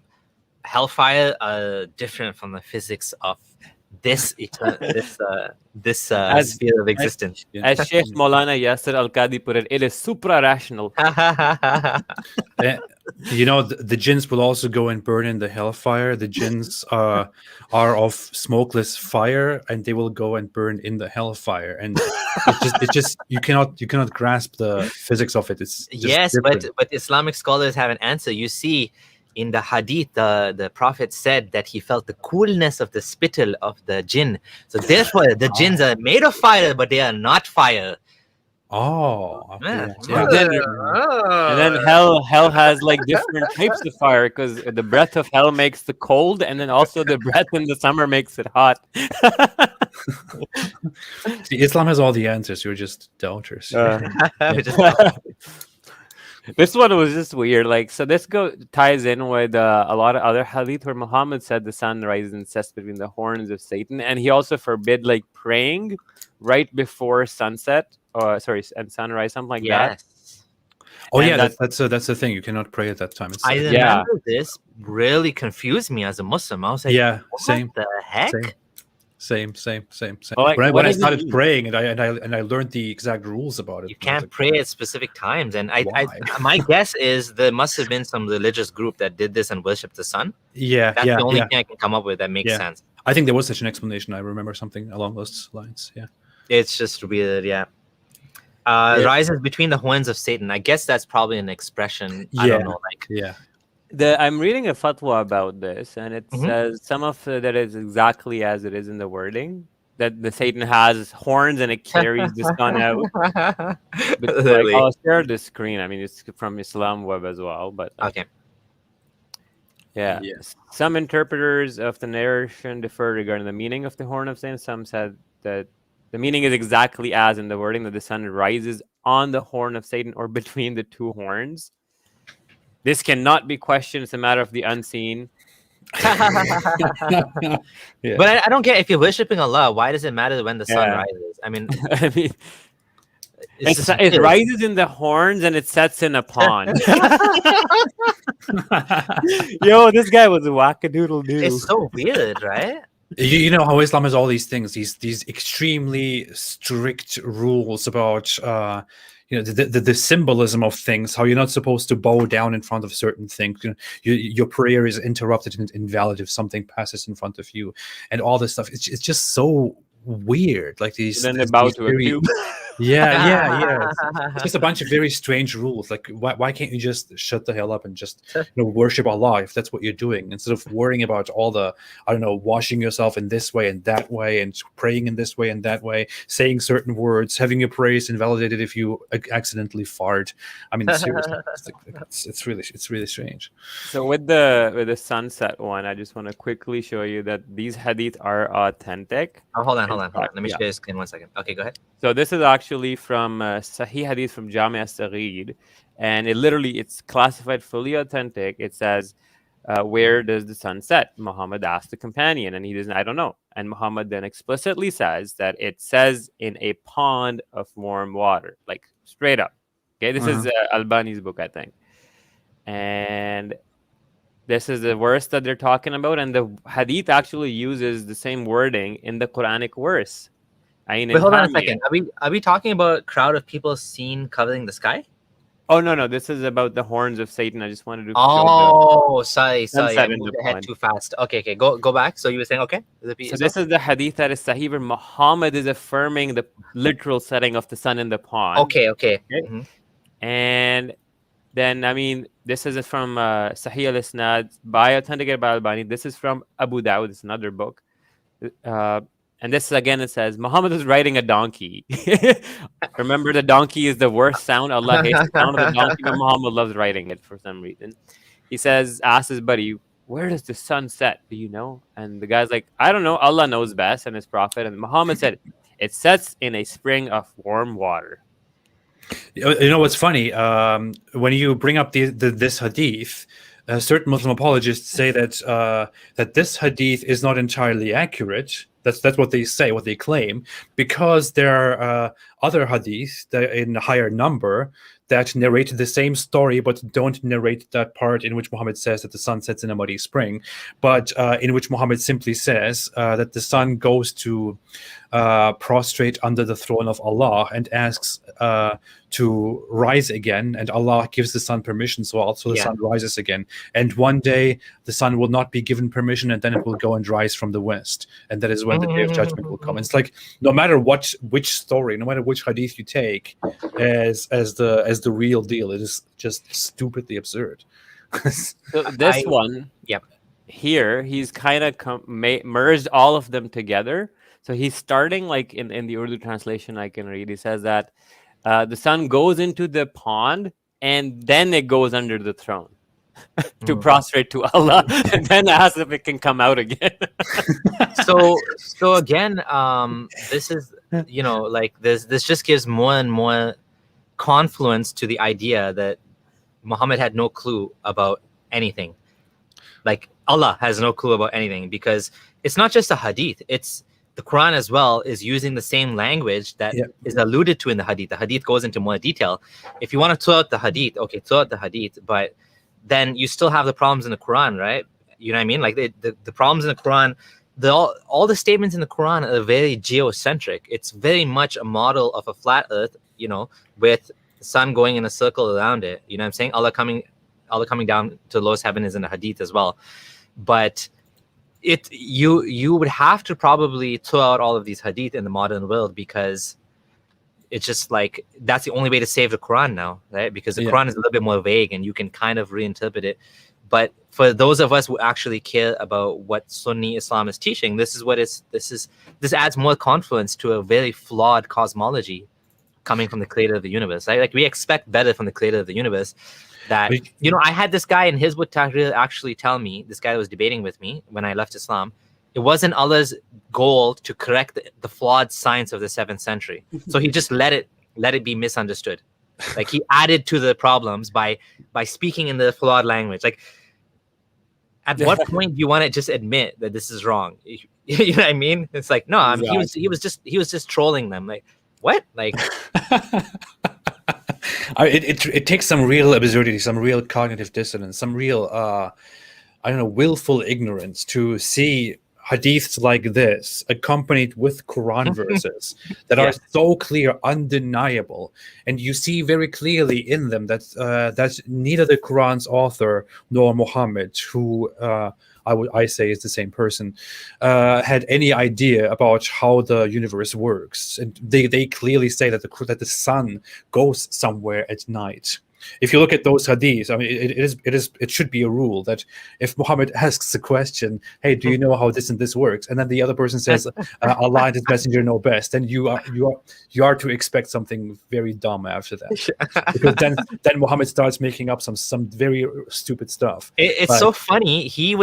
hellfire are different from the physics of this sphere of existence. As Sheikh Maulana Yasser Al-Qadi put it, it is supra-rational. The jinns will also go and burn in the hellfire. The jinns are of smokeless fire, and they will go and burn in the hellfire. And it's just you cannot grasp the physics of it. It's just yes, different. but Islamic scholars have an answer. You see, in the hadith, the Prophet said that he felt the coolness of the spittle of the jinn. So therefore, the jinns are made of fire, but they are not fire. Oh, Yeah. yeah. And then hell has like different types of fire, because the breath of hell makes the cold, and then also the breath in the summer makes it hot. See, Islam has all the answers. You're just doubters. This one was just weird. Like, so this ties in with a lot of other hadith where Muhammad said the sun rises and sets between the horns of Satan, and he also forbid like praying right before sunset, or and sunrise, something like that. Oh, And yeah, that's the thing. You cannot pray at that time. I remember this really confused me as a Muslim. I was like, yeah, what same. the heck? Same. Well, like, when I started praying and I learned the exact rules about it. You can't pray at specific times, and Why? my guess is there must have been some religious group that did this and worshipped the sun. Yeah, That's the only thing I can come up with that makes sense. I think there was such an explanation. I remember something along those lines. Yeah, it's just weird. Yeah. Rises between the horns of Satan. I guess that's probably an expression. I don't know. I'm reading a fatwa about this, and it says some of that is exactly as it is in the wording, that the Satan has horns and it carries the sun out. But, like, I'll share the screen. I mean, it's from Islam Web as well, but okay. Yeah. Some interpreters of the narration differ regarding the meaning of the horn of Satan. Some said that the meaning is exactly as in the wording, that the sun rises on the horn of Satan or between the two horns. This cannot be questioned. It's a matter of the unseen. But I don't get, if you're worshiping Allah, why does it matter when the sun rises? I mean, it rises in the horns and it sets in a pond. Yo, this guy was a wackadoodle-doo. It's so weird, right? You know how Islam has all these things, these extremely strict rules about the symbolism of things, how you're not supposed to bow down in front of certain things. Your prayer is interrupted and invalid if something passes in front of you, and all this stuff. It's just so weird. Like these. And then about to appeal. Yeah. It's just a bunch of very strange rules. Like, why can't you just shut the hell up and just worship Allah if that's what you're doing, instead of worrying about all the, I don't know, washing yourself in this way and that way, and praying in this way and that way, saying certain words, having your prayers invalidated if you accidentally fart. I mean, seriously, it's really strange. So with the sunset one, I just want to quickly show you that these hadith are authentic. Oh, hold on. Let me share your screen 1 second. Okay, go ahead. So this is actually from Sahih Hadith from Jami' as-Saghir, and it's classified fully authentic. It says, where does the sun set? Muhammad asked the companion, and he doesn't, I don't know. And Muhammad then explicitly says that it says in a pond of warm water, like straight up. Okay, this is Albani's book, I think. And this is the verse that they're talking about, and the hadith actually uses the same wording in the Quranic verse. Wait, hold on a second. Are we talking about a crowd of people seen covering the sky? Oh no, this is about the horns of Satan. I just wanted to. Sorry. I moved ahead too fast. Okay. Go back. So you were saying, okay? So this is the hadith that is Sahih, where Muhammad is affirming the literal setting of the sun in the pond. Okay. Mm-hmm. And then, I mean, this is from Sahih al-Isnad, authenticated by Albani. This is from Abu Dawud. It's another book. And this, again, it says, Muhammad was riding a donkey. Remember, the donkey is the worst sound. Allah hates the sound of the donkey, but Muhammad loves riding it for some reason. He asks his buddy, where does the sun set? Do you know? And the guy's like, I don't know. Allah knows best, and his prophet. And Muhammad said, it sets in a spring of warm water. You know what's funny? When you bring up this hadith, certain Muslim apologists say that this hadith is not entirely accurate. That's what they say, what they claim, because there are other hadiths that in a higher number that narrate the same story but don't narrate that part in which Muhammad says that the sun sets in a muddy spring, but in which Muhammad simply says that the sun goes to prostrate under the throne of Allah and asks to rise again, and Allah gives the sun permission, so the sun rises again. And one day the sun will not be given permission, and then it will go and rise from the west, and that is when the day of judgment will come. It's like, no matter which story, no matter which hadith you take as the real deal, it is just stupidly absurd. So this I- one, Yep. here, he's kind of merged all of them together. So he's starting like in the Urdu translation I can read. He says that the sun goes into the pond and then it goes under the throne to Mm. prostrate to Allah, and then ask if it can come out again. So again, this is, like this just gives more and more confluence to the idea that Muhammad had no clue about anything. Like Allah has no clue about anything, because it's not just a hadith, it's the Quran as well is using the same language that is alluded to in the hadith. The hadith goes into more detail. If you want to throw out the hadith, okay, throw out the hadith, but then you still have the problems in the Quran, right? You know what I mean? Like the problems in the Quran, all the statements in the Quran are very geocentric. It's very much a model of a flat earth, with the sun going in a circle around it. You know what I'm saying? Allah coming down to the lowest heaven is in the hadith as well. But you would have to probably throw out all of these hadith in the modern world, because it's just like that's the only way to save the Quran now, right? Because the Quran is a little bit more vague and you can kind of reinterpret it. But for those of us who actually care about what Sunni Islam is teaching, this adds more confluence to a very flawed cosmology coming from the creator of the universe, right? Like we expect better from the creator of the universe. That, I had this guy in Hizb ut-Tahrir actually tell me, this guy that was debating with me when I left Islam, it wasn't Allah's goal to correct the flawed science of the 7th century. So he just let it be misunderstood. Like he added to the problems by speaking in the flawed language. Like, at what point do you want to just admit that this is wrong? You know what I mean? It's like, no, exactly. he was just trolling them. Like, what? Like, it takes some real absurdity, some real cognitive dissonance, some real willful ignorance to see hadiths like this accompanied with Quran verses that are so clear, undeniable, and you see very clearly in them that neither the Quran's author nor Muhammad, who I say is the same person, had any idea about how the universe works. And they clearly say that the sun goes somewhere at night. If you look at those hadiths, I mean, it should be a rule that if Muhammad asks a question, hey, do you know how this and this works? And then the other person says, Allah and His Messenger know best, then you are to expect something very dumb after that, because then Muhammad starts making up some very stupid stuff. It's so funny. He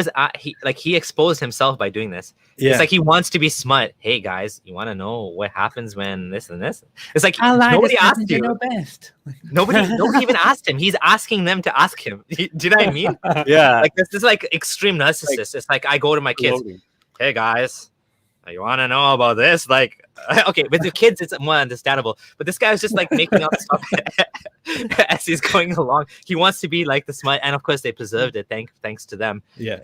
exposed himself by doing this. Yeah. It's like he wants to be smart. Hey guys, you want to know what happens when this and this? It's like nobody asked you. Know best. Nobody even asked him. He's asking them to ask him. Do you know what I mean? Yeah. Like this is like extreme narcissist. It's like I go to my kids. Hey guys, you want to know about this? Like, okay, with the kids it's more understandable. But this guy was just like making up stuff as he's going along. He wants to be like the smart, and of course they preserved it. Thanks to them. Yeah.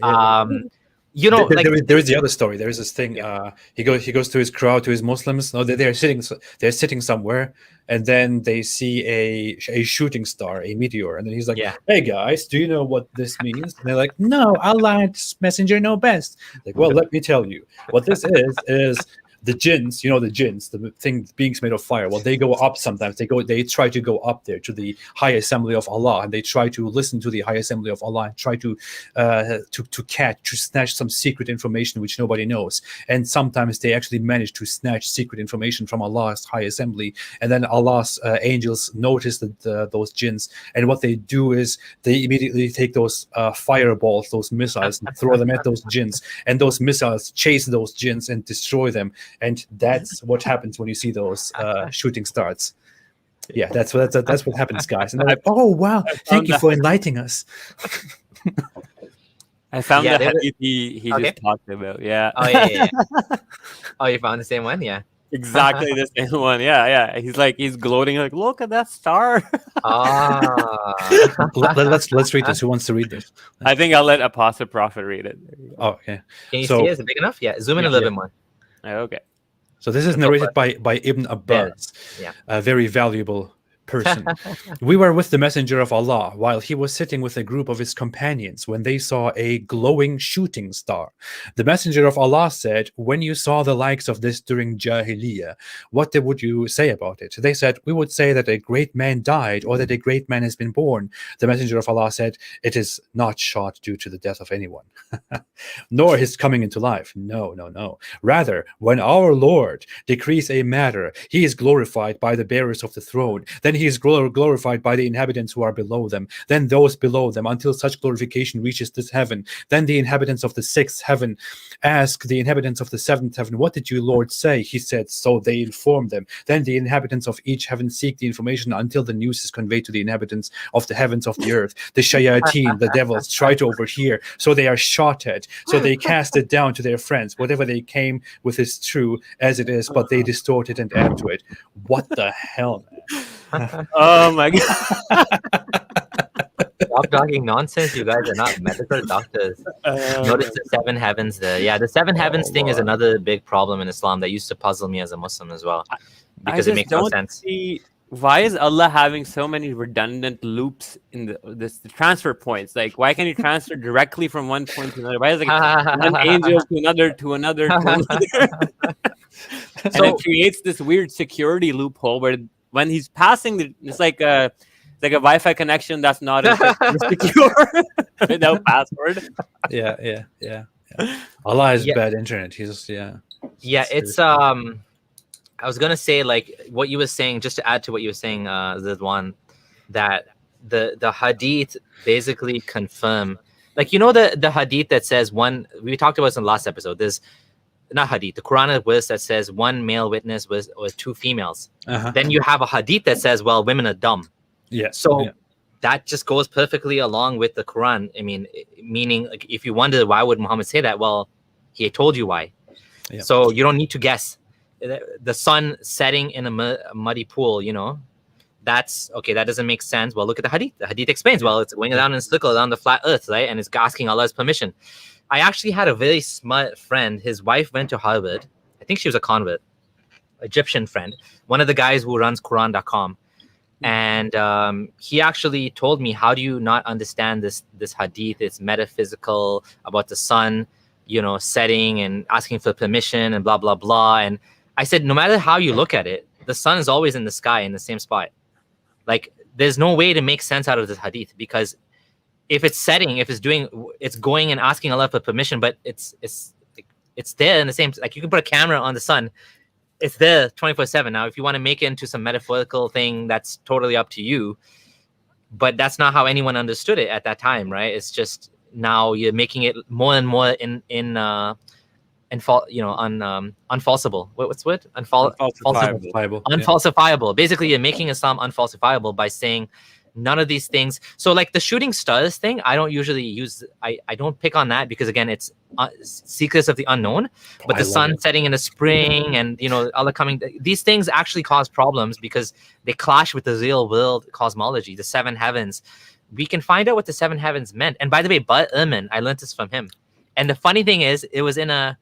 There is the other story. There is this thing. He goes to his crowd, to his Muslims. No, they're sitting somewhere, and then they see a shooting star, a meteor, and then he's like, "Hey guys, do you know what this means?" And they're like, "No, Allah's Messenger know best." Like, well, let me tell you, what this is the jinns, the beings made of fire. Well, they go up sometimes. They try to go up there to the high assembly of Allah, and they try to listen to the high assembly of Allah and try to snatch some secret information which nobody knows. And sometimes they actually manage to snatch secret information from Allah's high assembly. And then Allah's angels notice that those jinns, and what they do is they immediately take those fireballs, those missiles, and throw them at those jinns. And those missiles chase those jinns and destroy them. And that's what happens when you see those shooting stars. Yeah, that's what happens, guys. And they're like, "Oh wow, thank you for enlightening us." I found the hadith he just talked about. Yeah. Oh yeah. Oh, you found the same one? Yeah. Exactly the same one. Yeah. He's gloating, like, look at that star. Let's read this. Who wants to read this? I think I'll let Apostate Prophet read it. Oh, okay. Can you see it? Is it big enough? Yeah. Zoom in a little bit more. Okay. So this is narrated by Ibn Abbas, a very valuable person. We were with the messenger of Allah while he was sitting with a group of his companions when they saw a glowing shooting star. The messenger of Allah said, when you saw the likes of this during Jahiliyyah, what would you say about it? They said, we would say that a great man died or that a great man has been born. The messenger of Allah said, it is not shot due to the death of anyone, nor his coming into life. No, no, no. Rather, when our Lord decrees a matter, he is glorified by the bearers of the throne. Then he is glorified by the inhabitants who are below them, then those below them, until such glorification reaches this heaven. Then the inhabitants of the sixth heaven ask the inhabitants of the seventh heaven, what did you, Lord, say? He said, so they inform them. Then the inhabitants of each heaven seek the information until the news is conveyed to the inhabitants of the heavens of the earth. The shayateen, the devils, try to overhear, so they are shot at, so they cast it down to their friends. Whatever they came with is true as it is, but they distort it and add to it. What the hell, man? Oh my god! Stop talking nonsense. You guys are not medical doctors. Notice the seven heavens there. Yeah, the seven heavens thing is another big problem in Islam that used to puzzle me as a Muslim as well, because it makes no sense. See, why is Allah having so many redundant loops in the transfer points? Like, why can't He transfer directly from one point to another? Why is it like one angel to another to another to another? And it creates this weird security loophole where when he's passing, it's like a Wi-Fi connection that's not secure without password. Yeah. Allah has bad internet. He's it's I was gonna say, like what you were saying, just to add to what you were saying, Ridwan, that the hadith basically confirm, like, you know, the hadith that says one, we talked about this in the last episode, there's not hadith, the Quran verse that says one male witness was two females. Then you have a hadith that says, well, women are dumb. That just goes perfectly along with the Quran. I mean, meaning, like, if you wonder why would Muhammad say that, well, he told you why. So you don't need to guess. The sun setting in a muddy pool, you know, that's okay. That doesn't make sense. Well, look at the hadith. The hadith explains, well, it's going down in a circle around the flat earth, right? And it's asking Allah's permission. I actually had a very smart friend. His wife went to Harvard. I think she was a convert, Egyptian friend, one of the guys who runs Quran.com. And he actually told me, how do you not understand this hadith? It's metaphysical about the sun, you know, setting and asking for permission and blah, blah, blah. And I said, no matter how you look at it, the sun is always in the sky in the same spot. Like, there's no way to make sense out of this hadith, because if it's setting, if it's going and asking Allah for permission, but it's there in the same, like, you can put a camera on the sun, it's there 24/7. Now, if you want to make it into some metaphorical thing, that's totally up to you. But that's not how anyone understood it at that time, right? It's just now you're making it more and more unfalsifiable. What's the word? Unfalsifiable. Yeah. Basically, you're making Islam unfalsifiable by saying none of these things. So, like the shooting stars thing, I don't usually use. I don't pick on that because, again, it's secrets of the unknown. But the sun setting in the spring, and, you know, Allah coming. These things actually cause problems because they clash with the real world cosmology, the seven heavens. We can find out what the seven heavens meant. And by the way, Bud Ehrman, I learned this from him. And the funny thing is, it was in a.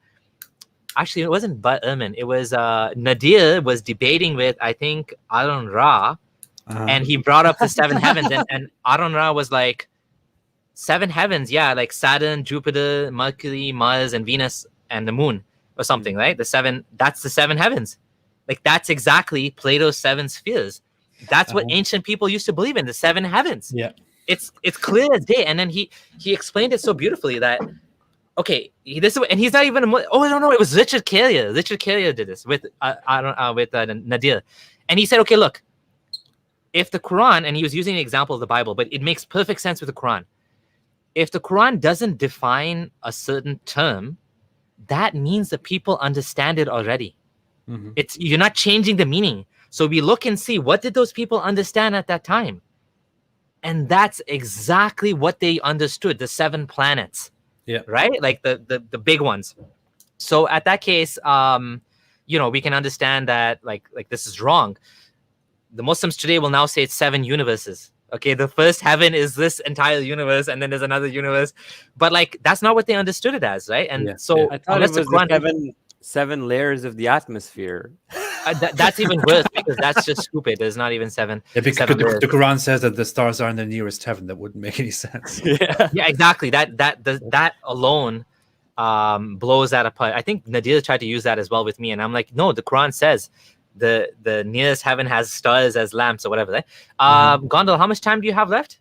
Actually, it wasn't Bud Ehrman. It was Nadir was debating with, I think, Arun Ra. And he brought up the seven heavens, and Arun Ra was like, seven heavens, yeah, like Saturn, Jupiter, Mercury, Mars, and Venus, and the moon, or something, right? That's the seven heavens. Like, that's exactly Plato's seven spheres. That's what ancient people used to believe in, the seven heavens. Yeah. It's clear as day. And then he explained it so beautifully that, okay, and he's not even no, it was Richard Carrier. Richard Carrier did this with Nadir. And he said, okay, look, if the Quran, and he was using the example of the Bible, but it makes perfect sense with the Quran. If the Quran doesn't define a certain term, that means that people understand it already. You're not changing the meaning. So we look and see, what did those people understand at that time? And that's exactly what they understood, the seven planets. Yeah. Right? Like the big ones. So at that case, we can understand that like this is wrong. The Muslims today will now say it's seven universes. Okay, the first heaven is this entire universe, and then there's another universe. But like, that's not what they understood it as, right? And so I thought it was 7 layers of the atmosphere. That's even worse because that's just stupid. There's not even seven. Yeah, because seven layers. the Quran says that the stars are in the nearest heaven. That wouldn't make any sense. Yeah. Yeah, exactly. That alone blows that apart. I think Nadir tried to use that as well with me, and I'm like, no, the Quran says the nearest heaven has stars as lamps or whatever. Right? Gondal, how much time do you have left?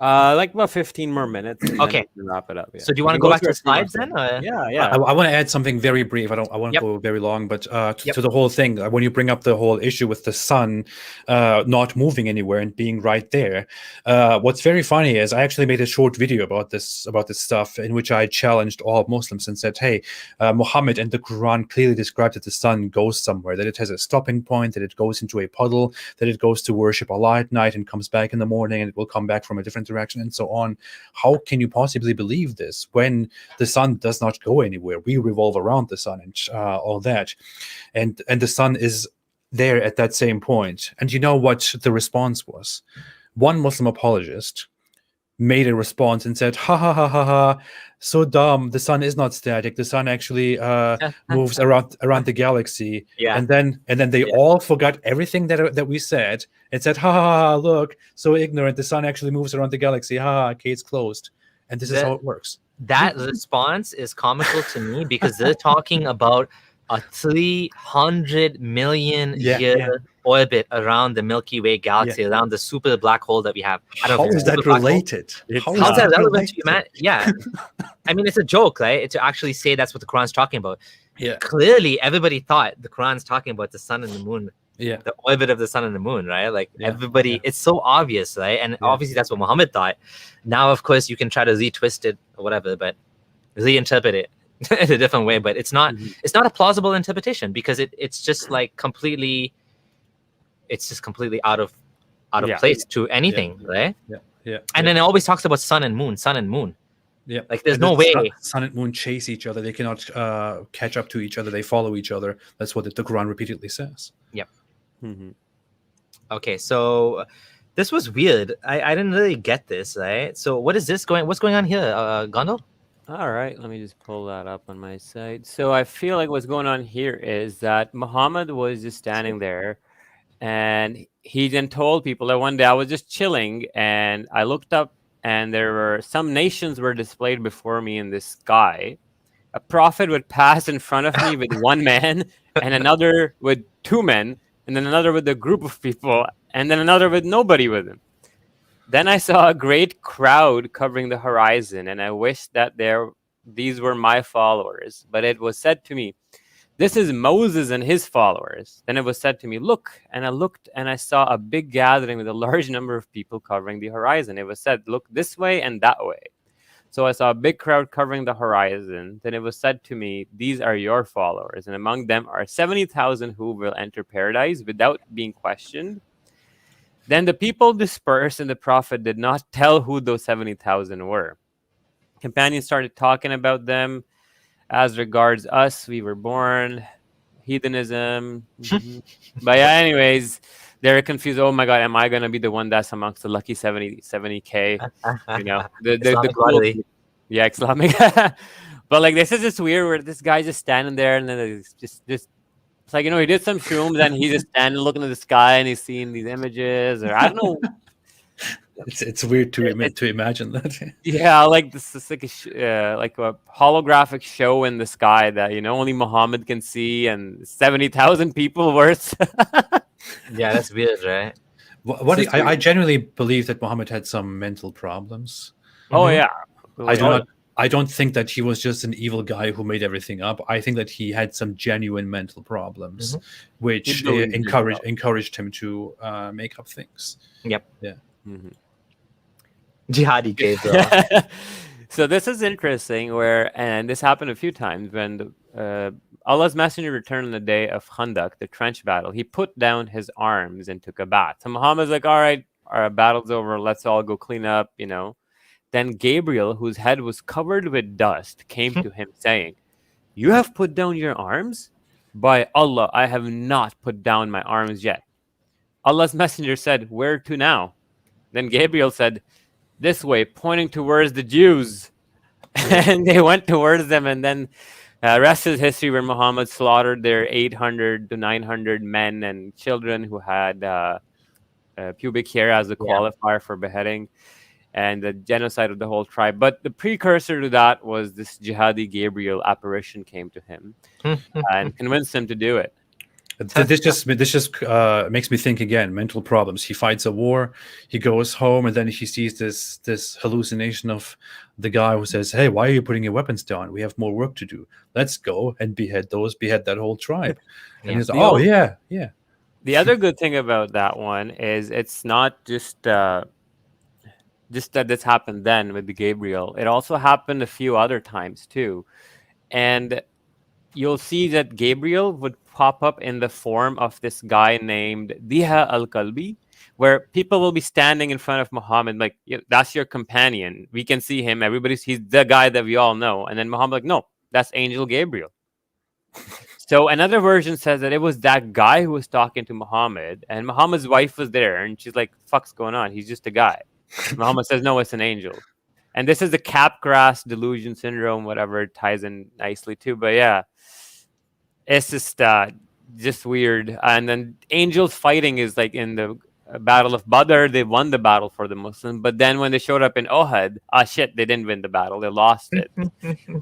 Like about 15 more minutes. And Okay. then we can wrap it up. Yeah. So do you want to We go back to through the a few more slides then? things. Or? Yeah. I want to add something very brief. I want to go very long, but to the whole thing, when you bring up the whole issue with the sun not moving anywhere and being right there, what's very funny is I actually made a short video about this stuff in which I challenged all Muslims and said, hey, Muhammad and the Quran clearly described that the sun goes somewhere, that it has a stopping point, that it goes into a puddle, that it goes to worship Allah at night and comes back in the morning, and it will come back from a different direction, and so on. How can you possibly believe this when the sun does not go anywhere? We revolve around the sun and all that, and the sun is there at that same point. And you know what the response was? One Muslim apologist made a response and said, ha ha ha ha ha, so dumb, the sun is not static, the sun actually moves around the galaxy. And then they all forgot everything that we said and said, ha ha ha, look, so ignorant, the sun actually moves around the galaxy, ha, case closed. And this is how it works. That response is comical to me because they're talking about a 300 million year orbit around the Milky Way galaxy, around the super black hole that we have. How is that related? How is that relevant to humanity? Yeah. I mean, it's a joke, right? To actually say that's what the Quran's talking about. Yeah. Clearly, everybody thought the Quran's talking about the sun and the moon. Yeah. The orbit of the sun and the moon, right? Like everybody, it's so obvious, right? And obviously that's what Muhammad thought. Now, of course, you can try to retwist it or whatever, but reinterpret it in a different way. But it's not it's not a plausible interpretation because it's just like completely out of place to anything, right? Yeah. And then it always talks about sun and moon. Yeah, like there's no way sun and moon chase each other. They cannot catch up to each other. They follow each other. That's what the Quran repeatedly says. Yep. Okay, so this was weird. I didn't really get this, right? So what's going on here, Gondal? All right, let me just pull that up on my side. So I feel like what's going on here is that Muhammad was just standing there, and he then told people that one day I was just chilling, and I looked up, and there were some nations were displayed before me in the sky. A prophet would pass in front of me with one man, and another with two men, and then another with a group of people, and then another with nobody with him. Then I saw a great crowd covering the horizon, and I wished that these were my followers. But it was said to me, this is Moses and his followers. Then it was said to me, look, and I looked, and I saw a big gathering with a large number of people covering the horizon. It was said, look this way and that way. So I saw a big crowd covering the horizon. Then it was said to me, these are your followers, and among them are 70,000 who will enter paradise without being questioned. Then the people dispersed, and the prophet did not tell who those 70,000 were. Companions started talking about them. As regards us, we were born, heathenism. But yeah, anyways, they're confused. Oh my God, am I going to be the one that's amongst the lucky 70K? You know, the cool, yeah, Islamic. But like, this is just weird where this guy's just standing there, and then it's just it's like, you know, he did some shrooms, and he's just standing looking at the sky, and he's seeing these images, or I don't know. It's weird to imagine that. Yeah, like this is like a holographic show in the sky that, you know, only Muhammad can see, and 70,000 people worth. Yeah, that's weird, right? I genuinely believe that Muhammad had some mental problems. Oh yeah, I don't think that he was just an evil guy who made everything up. I think that he had some genuine mental problems, which encouraged him to make up things. Yep. Yeah. Jihadi Gabriel. So this is interesting and this happened a few times when Allah's messenger returned on the day of Khandak, the trench battle. He put down his arms and took a bath. So Muhammad's like, all right, our battle's over. Let's all go clean up, you know. Then Gabriel, whose head was covered with dust, came to him saying, you have put down your arms? By Allah, I have not put down my arms yet. Allah's messenger said, where to now? Then Gabriel said, this way, pointing towards the Jews. And they went towards them, and then Rest is history, where Muhammad slaughtered their 800 to 900 men and children who had pubic hair as a qualifier for beheading, and the genocide of the whole tribe. But the precursor to that was this jihadi Gabriel apparition came to him and convinced him to do it. This just makes me think again. Mental problems. He fights a war. He goes home, and then he sees this hallucination of the guy who says, "Hey, why are you putting your weapons down? We have more work to do. Let's go and behead that whole tribe." And he's like, "Oh yeah." The other good thing about that one is it's not just that this happened then with the Gabriel. It also happened a few other times too, and you'll see that Gabriel would pop up in the form of this guy named Diha al-Kalbi, where people will be standing in front of Muhammad like, that's your companion. We can see him. He's the guy that we all know. And then Muhammad like, no, that's Angel Gabriel. So another version says that it was that guy who was talking to Muhammad, and Muhammad's wife was there, and she's like, fuck's going on? He's just a guy. Muhammad says, no, it's an angel. And this is the Capgras delusion syndrome, whatever, it ties in nicely too. But yeah, it's just weird. And then angels fighting is like in the Battle of Badr, they won the battle for the Muslims. But then when they showed up in Ohad, shit, they didn't win the battle. They lost it.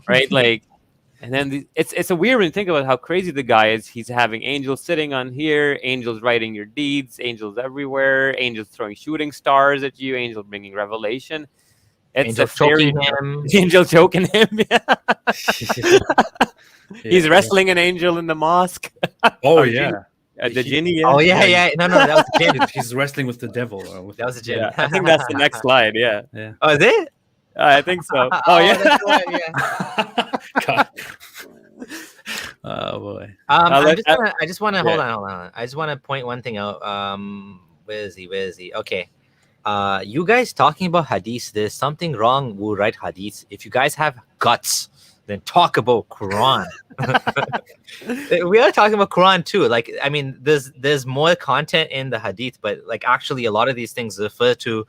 Right? Like, and then it's a weird when you think about how crazy the guy is. He's having angels sitting on here, angels writing your deeds, angels everywhere, angels throwing shooting stars at you, angels bringing revelation. It's angel choking him. Angel choking him. Yeah. He's wrestling an angel in the mosque. Oh yeah. The genie. Oh yeah. No, that was the jinn. He's wrestling with the devil. That was a jinn. Yeah, I think that's the next slide. Yeah. Oh, is it? I think so. Oh yeah. That's right, yeah. God. Oh boy. I just want to hold on. I just want to point one thing out. Where is he? Okay. You guys talking about hadith? There's something wrong. We'll write hadith. If you guys have guts, then talk about Quran. We are talking about Quran too. Like, I mean, there's more content in the hadith, but like actually a lot of these things refer to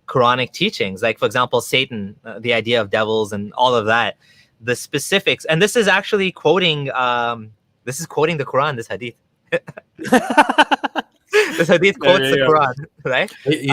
Quranic teachings. Like, for example, Satan, the idea of devils and all of that, the specifics. And this is actually quoting the Quran, this hadith. This hadith quotes the Quran, right? You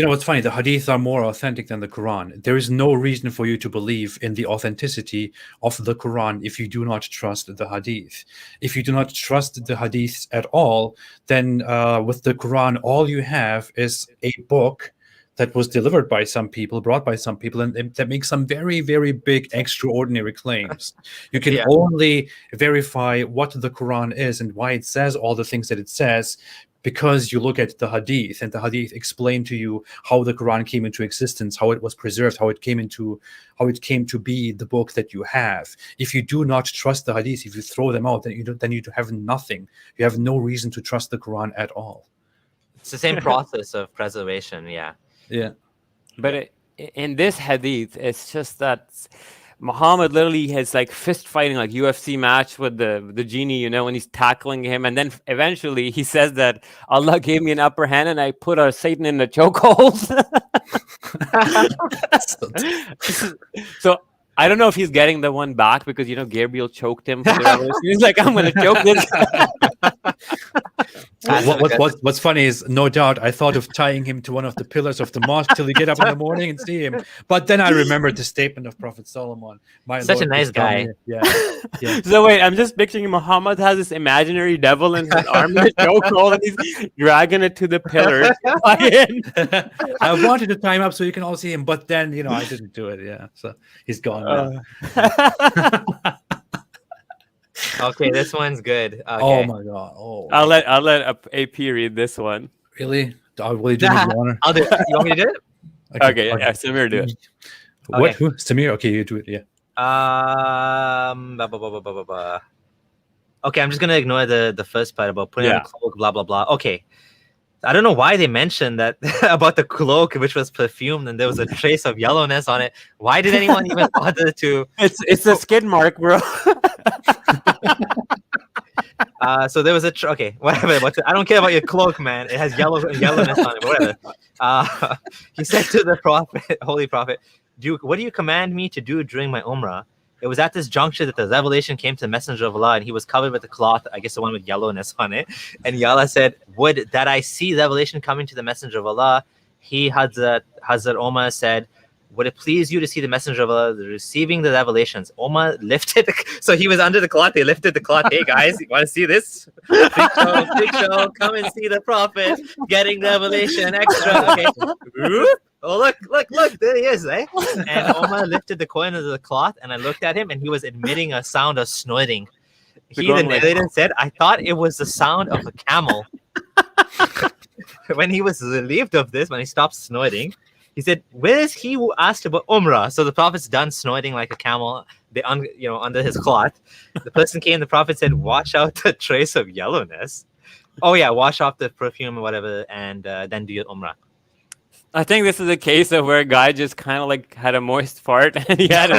know what's funny? The hadith are more authentic than the Quran. There is no reason for you to believe in the authenticity of the Quran if you do not trust the hadith. If you do not trust the hadith at all, then with the Quran, all you have is a book that was delivered by some people, brought by some people, and that makes some very, very big, extraordinary claims. You can only verify what the Quran is and why it says all the things that it says because you look at the hadith, and the hadith explain to you how the Quran came into existence, how it was preserved, how it came to be the book that you have. If you do not trust the hadith, if you throw them out, then you have nothing. You have no reason to trust the Quran at all. It's the same process of preservation. Yeah. But in this hadith, it's just that Muhammad literally has like fist fighting, like UFC match with the genie, and he's tackling him. And then eventually he says that Allah gave me an upper hand and I put Satan in the chokehold. So I don't know if he's getting the one back because, Gabriel choked him. He's like, I'm going to choke this guy. What's funny is, no doubt, I thought of tying him to one of the pillars of the mosque till we get up in the morning and see him. But then I remembered the statement of Prophet Solomon. Such a nice guy. Yeah. So wait, I'm just picturing Muhammad has this imaginary devil in his arm in a chokehold and he's dragging it to the pillars. I wanted to tie him up so you can all see him, but then, I didn't do it. Yeah. So he's gone now. Okay, this one's good. Okay. Oh my god! Oh, I'll let AP read this one. Really? Will you do me the honor? I'll do it. You want me to do it? Okay, yeah, Samir, do it. What? Okay. Who? Samir? Okay, you do it. Yeah. Okay, I'm just gonna ignore the first part about putting on a cloak, blah blah blah. Okay, I don't know why they mentioned that about the cloak, which was perfumed, and there was a trace of yellowness on it. Why did anyone even bother to? It's a skid mark, bro. So there was okay, whatever. I don't care about your cloak, man. It has yellowness on it, whatever. He said to the prophet, holy prophet, what do you command me to do during my umrah? it was at this juncture that the revelation came to the messenger of Allah, and he was covered with a cloth, I guess the one with yellowness on it. And Allah said, would that I see revelation coming to the messenger of Allah. Hazrat Omar said, would it please you to see the messenger of Allah receiving the revelations? Omar lifted, so he was under the cloth. They lifted the cloth. Hey guys, you want to see this? Big show, come and see the prophet getting revelation extra. Okay. Oh look, there he is, eh? And Omar lifted the corner of the cloth, and I looked at him, and he was emitting a sound of snorting. The narrator said, I thought it was the sound of a camel. When he was relieved of this, when he stopped snorting, he said, where is he who asked about Umrah? So the prophet's done snorting like a camel, under his cloth. The person came, the prophet said, wash out the trace of yellowness. Oh yeah, wash off the perfume or whatever, and then do your Umrah. I think this is a case of where a guy just kind of like had a moist fart and he had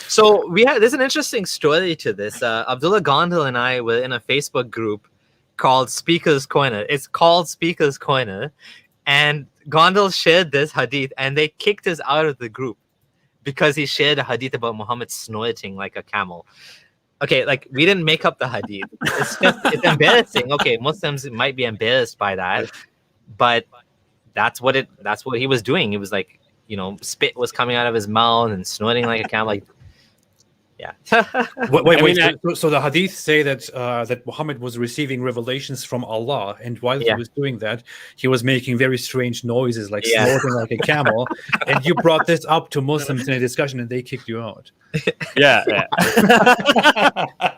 So there's an interesting story to this. Abdullah Gondal and I were in a Facebook group called Speaker's Corner. It's called Speaker's Corner, and Gondal shared this hadith, and they kicked us out of the group because he shared a hadith about Muhammad snorting like a camel. Okay, like we didn't make up the hadith. It's embarrassing. Okay, Muslims might be embarrassed by that, but that's what he was doing. It was like, spit was coming out of his mouth and snorting like a camel. Like, yeah. Wait. So the hadith say that that Muhammad was receiving revelations from Allah, and while he was doing that, he was making very strange noises, like snorting like a camel. And you brought this up to Muslims in a discussion, and they kicked you out. Yeah.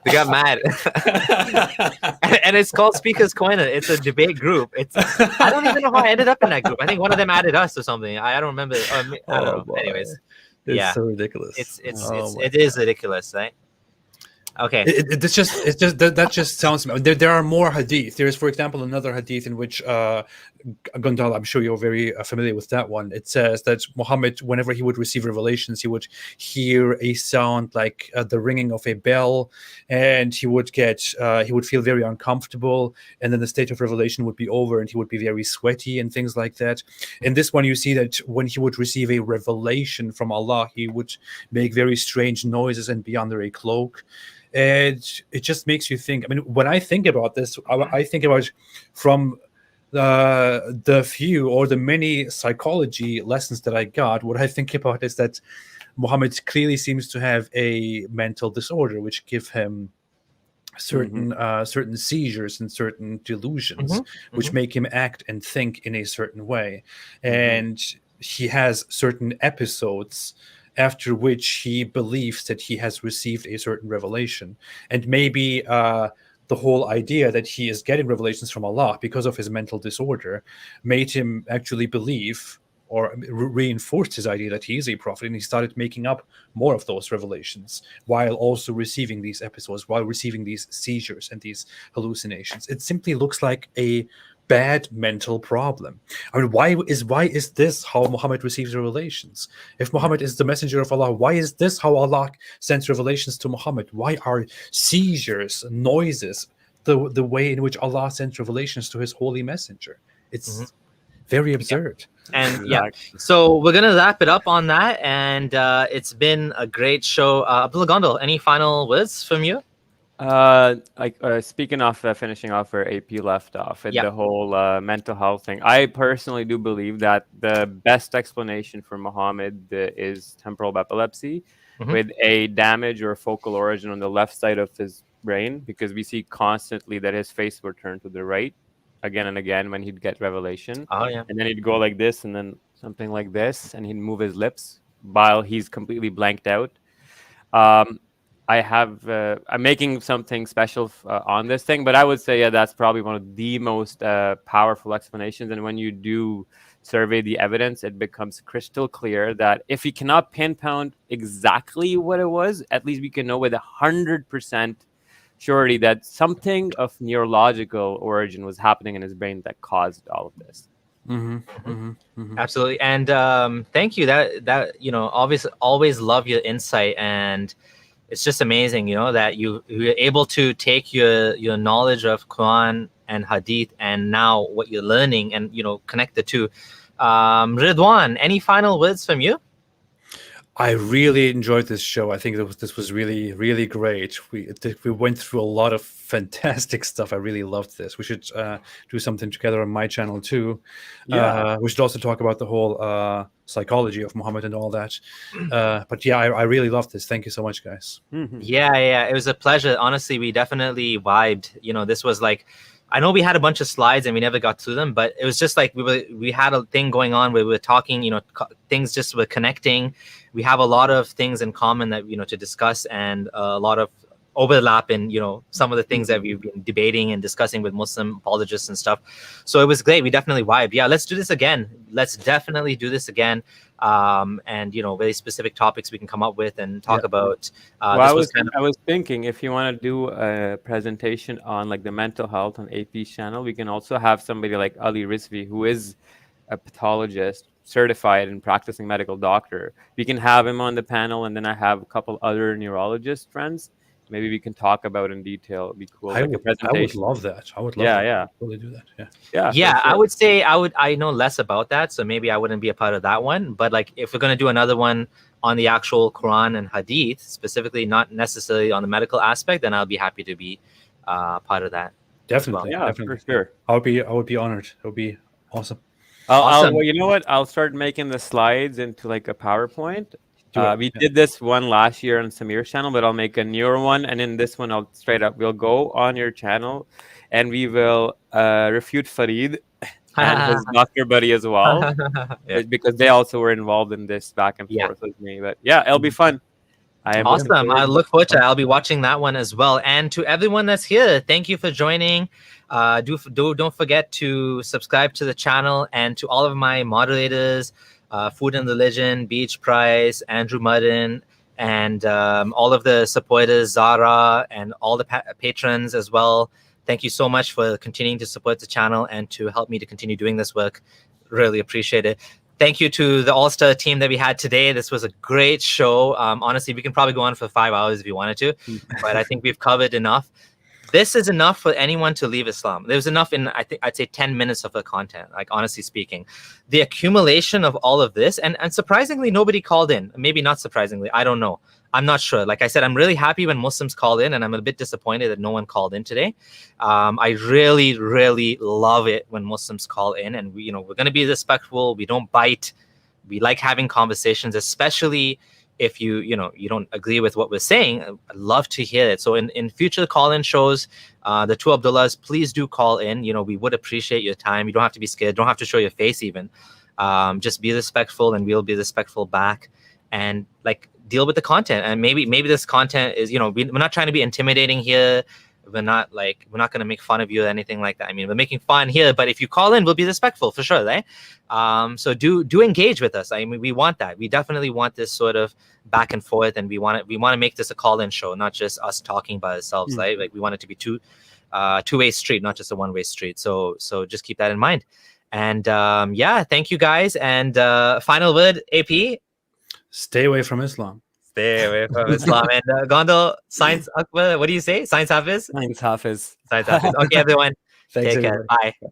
They got mad. And it's called Speaker's Corner. It's a debate group. I don't even know how I ended up in that group. I think one of them added us or something. I don't remember. I don't know. Boy. Anyways. It's so ridiculous. It is ridiculous, right? Okay. That just sounds. There are more hadith. There is, for example, another hadith in which Gondal, I'm sure you're very familiar with that one. It says that Muhammad, whenever he would receive revelations, he would hear a sound like the ringing of a bell, and he would feel very uncomfortable, and then the state of revelation would be over, and he would be very sweaty and things like that. In this one, you see that when he would receive a revelation from Allah, he would make very strange noises and be under a cloak. And it just makes you think. I mean, when I think about this, I think about from the few or the many psychology lessons that I got. What I think about is that Muhammad clearly seems to have a mental disorder, which give him certain seizures and certain delusions, which make him act and think in a certain way. And he has certain episodes after which he believes that he has received a certain revelation. And maybe the whole idea that he is getting revelations from Allah because of his mental disorder made him actually believe or reinforced his idea that he is a prophet, and he started making up more of those revelations while also receiving these episodes, while receiving these seizures and these hallucinations. It simply looks like a bad mental problem. I mean, why is this how Muhammad receives revelations? If Muhammad is the messenger of Allah, why is this how Allah sends revelations to Muhammad? Why are seizures, noises, the way in which Allah sends revelations to his holy messenger? It's very absurd. And so we're gonna wrap it up on that, and it's been a great show. Abdullah Gondal, any final words from you? Speaking of finishing off where AP left off, the whole mental health thing, I personally do believe that the best explanation for Muhammad is temporal epilepsy with a damage or focal origin on the left side of his brain, because we see constantly that his face would turn to the right again and again when he'd get revelation. And then he'd go like this and then something like this, and he'd move his lips while he's completely blanked out. I'm making something special on this thing, but I would say, that's probably one of the most powerful explanations. And when you do survey the evidence, it becomes crystal clear that if we cannot pinpoint exactly what it was, at least we can know with 100% surety that something of neurological origin was happening in his brain that caused all of this. Absolutely. And thank you. That obviously always love your insight, and it's just amazing, that you're able to take your knowledge of Quran and Hadith and now what you're learning and, connect the two. Ridwan, any final words from you? I really enjoyed this show. I think this was really, really great. We went through a lot of fantastic stuff. I really loved this. We should do something together on my channel too. Yeah. We should also talk about the whole psychology of Muhammad and all that. But yeah, I really loved this. Thank you so much, guys. Yeah, it was a pleasure. Honestly, we definitely vibed. This was like, I know we had a bunch of slides and we never got through them, but it was just like we had a thing going on where we were talking, things just were connecting. We have a lot of things in common that, to discuss, and a lot of overlap in, some of the things that we've been debating and discussing with Muslim apologists and stuff. So it was great. We definitely vibed. Yeah, let's do this again. Let's definitely do this again. And very specific topics we can come up with and talk about. I was thinking, if you want to do a presentation on like the mental health on AP's channel, we can also have somebody like Ali Rizvi, who is a pathologist, certified and practicing medical doctor. We can have him on the panel, and then I have a couple other neurologist friends. Maybe we can talk about in detail. It'd be cool. I would love that. I would love to really do that. Yeah. Sure. I would say I know less about that, so maybe I wouldn't be a part of that one. But like, if we're going to do another one on the actual Quran and Hadith, specifically, not necessarily on the medical aspect, then I'll be happy to be part of that. Definitely. Yeah, definitely. for sure. I would be honored. It would be awesome. Well, you know what? I'll start making the slides into like a PowerPoint. We did this one last year on Samir's channel, but I'll make a newer one. And in this one, we'll go on your channel and we will refute Farid and his doctor buddy as well, because they also were involved in this back and forth with me. But yeah, it'll be fun. Awesome. I look forward to it. I'll be watching that one as well. And to everyone that's here, thank you for joining. Don't forget to subscribe to the channel, and to all of my moderators, Food and Religion, Beach Price, Andrew Mudden, and all of the supporters, Zara, and all the patrons as well. Thank you so much for continuing to support the channel and to help me to continue doing this work. Really appreciate it. Thank you to the All-Star team that we had today. This was a great show. Honestly, we can probably go on for 5 hours if you wanted to, but I think we've covered enough. This is enough for anyone to leave Islam. There's enough in, I'd say 10 minutes of the content, like honestly speaking. The accumulation of all of this, and surprisingly, nobody called in. Maybe not surprisingly, I don't know. I'm not sure. Like I said, I'm really happy when Muslims call in, and I'm a bit disappointed that no one called in today. I really, really love it when Muslims call in, and we're going to be respectful. We don't bite. We like having conversations, especially if you don't agree with what we're saying. I'd love to hear it. So in future call-in shows, the two Abdullahs, please do call in. We would appreciate your time. You don't have to be scared. Don't have to show your face even. Just be respectful, and we'll be respectful back. And like, deal with the content. And maybe this content is, we're not trying to be intimidating here. We're not going to make fun of you or anything like that. I mean, we're making fun here, but if you call in, we'll be respectful for sure, right? So do engage with us. I mean, we want that. We definitely want this sort of back and forth, and we want to make this a call-in show, not just us talking by ourselves, right? Like, we want it to be two-way street, not just a one-way street. So just keep that in mind. And thank you guys. And final word, AP. Stay away from Islam. Stay away from Islam. And Gondal, Science Akbar, what do you say? Science Hafiz? Science Hafiz. Science Hafiz. Okay, everyone. Thanks, Take care. everybody. Bye.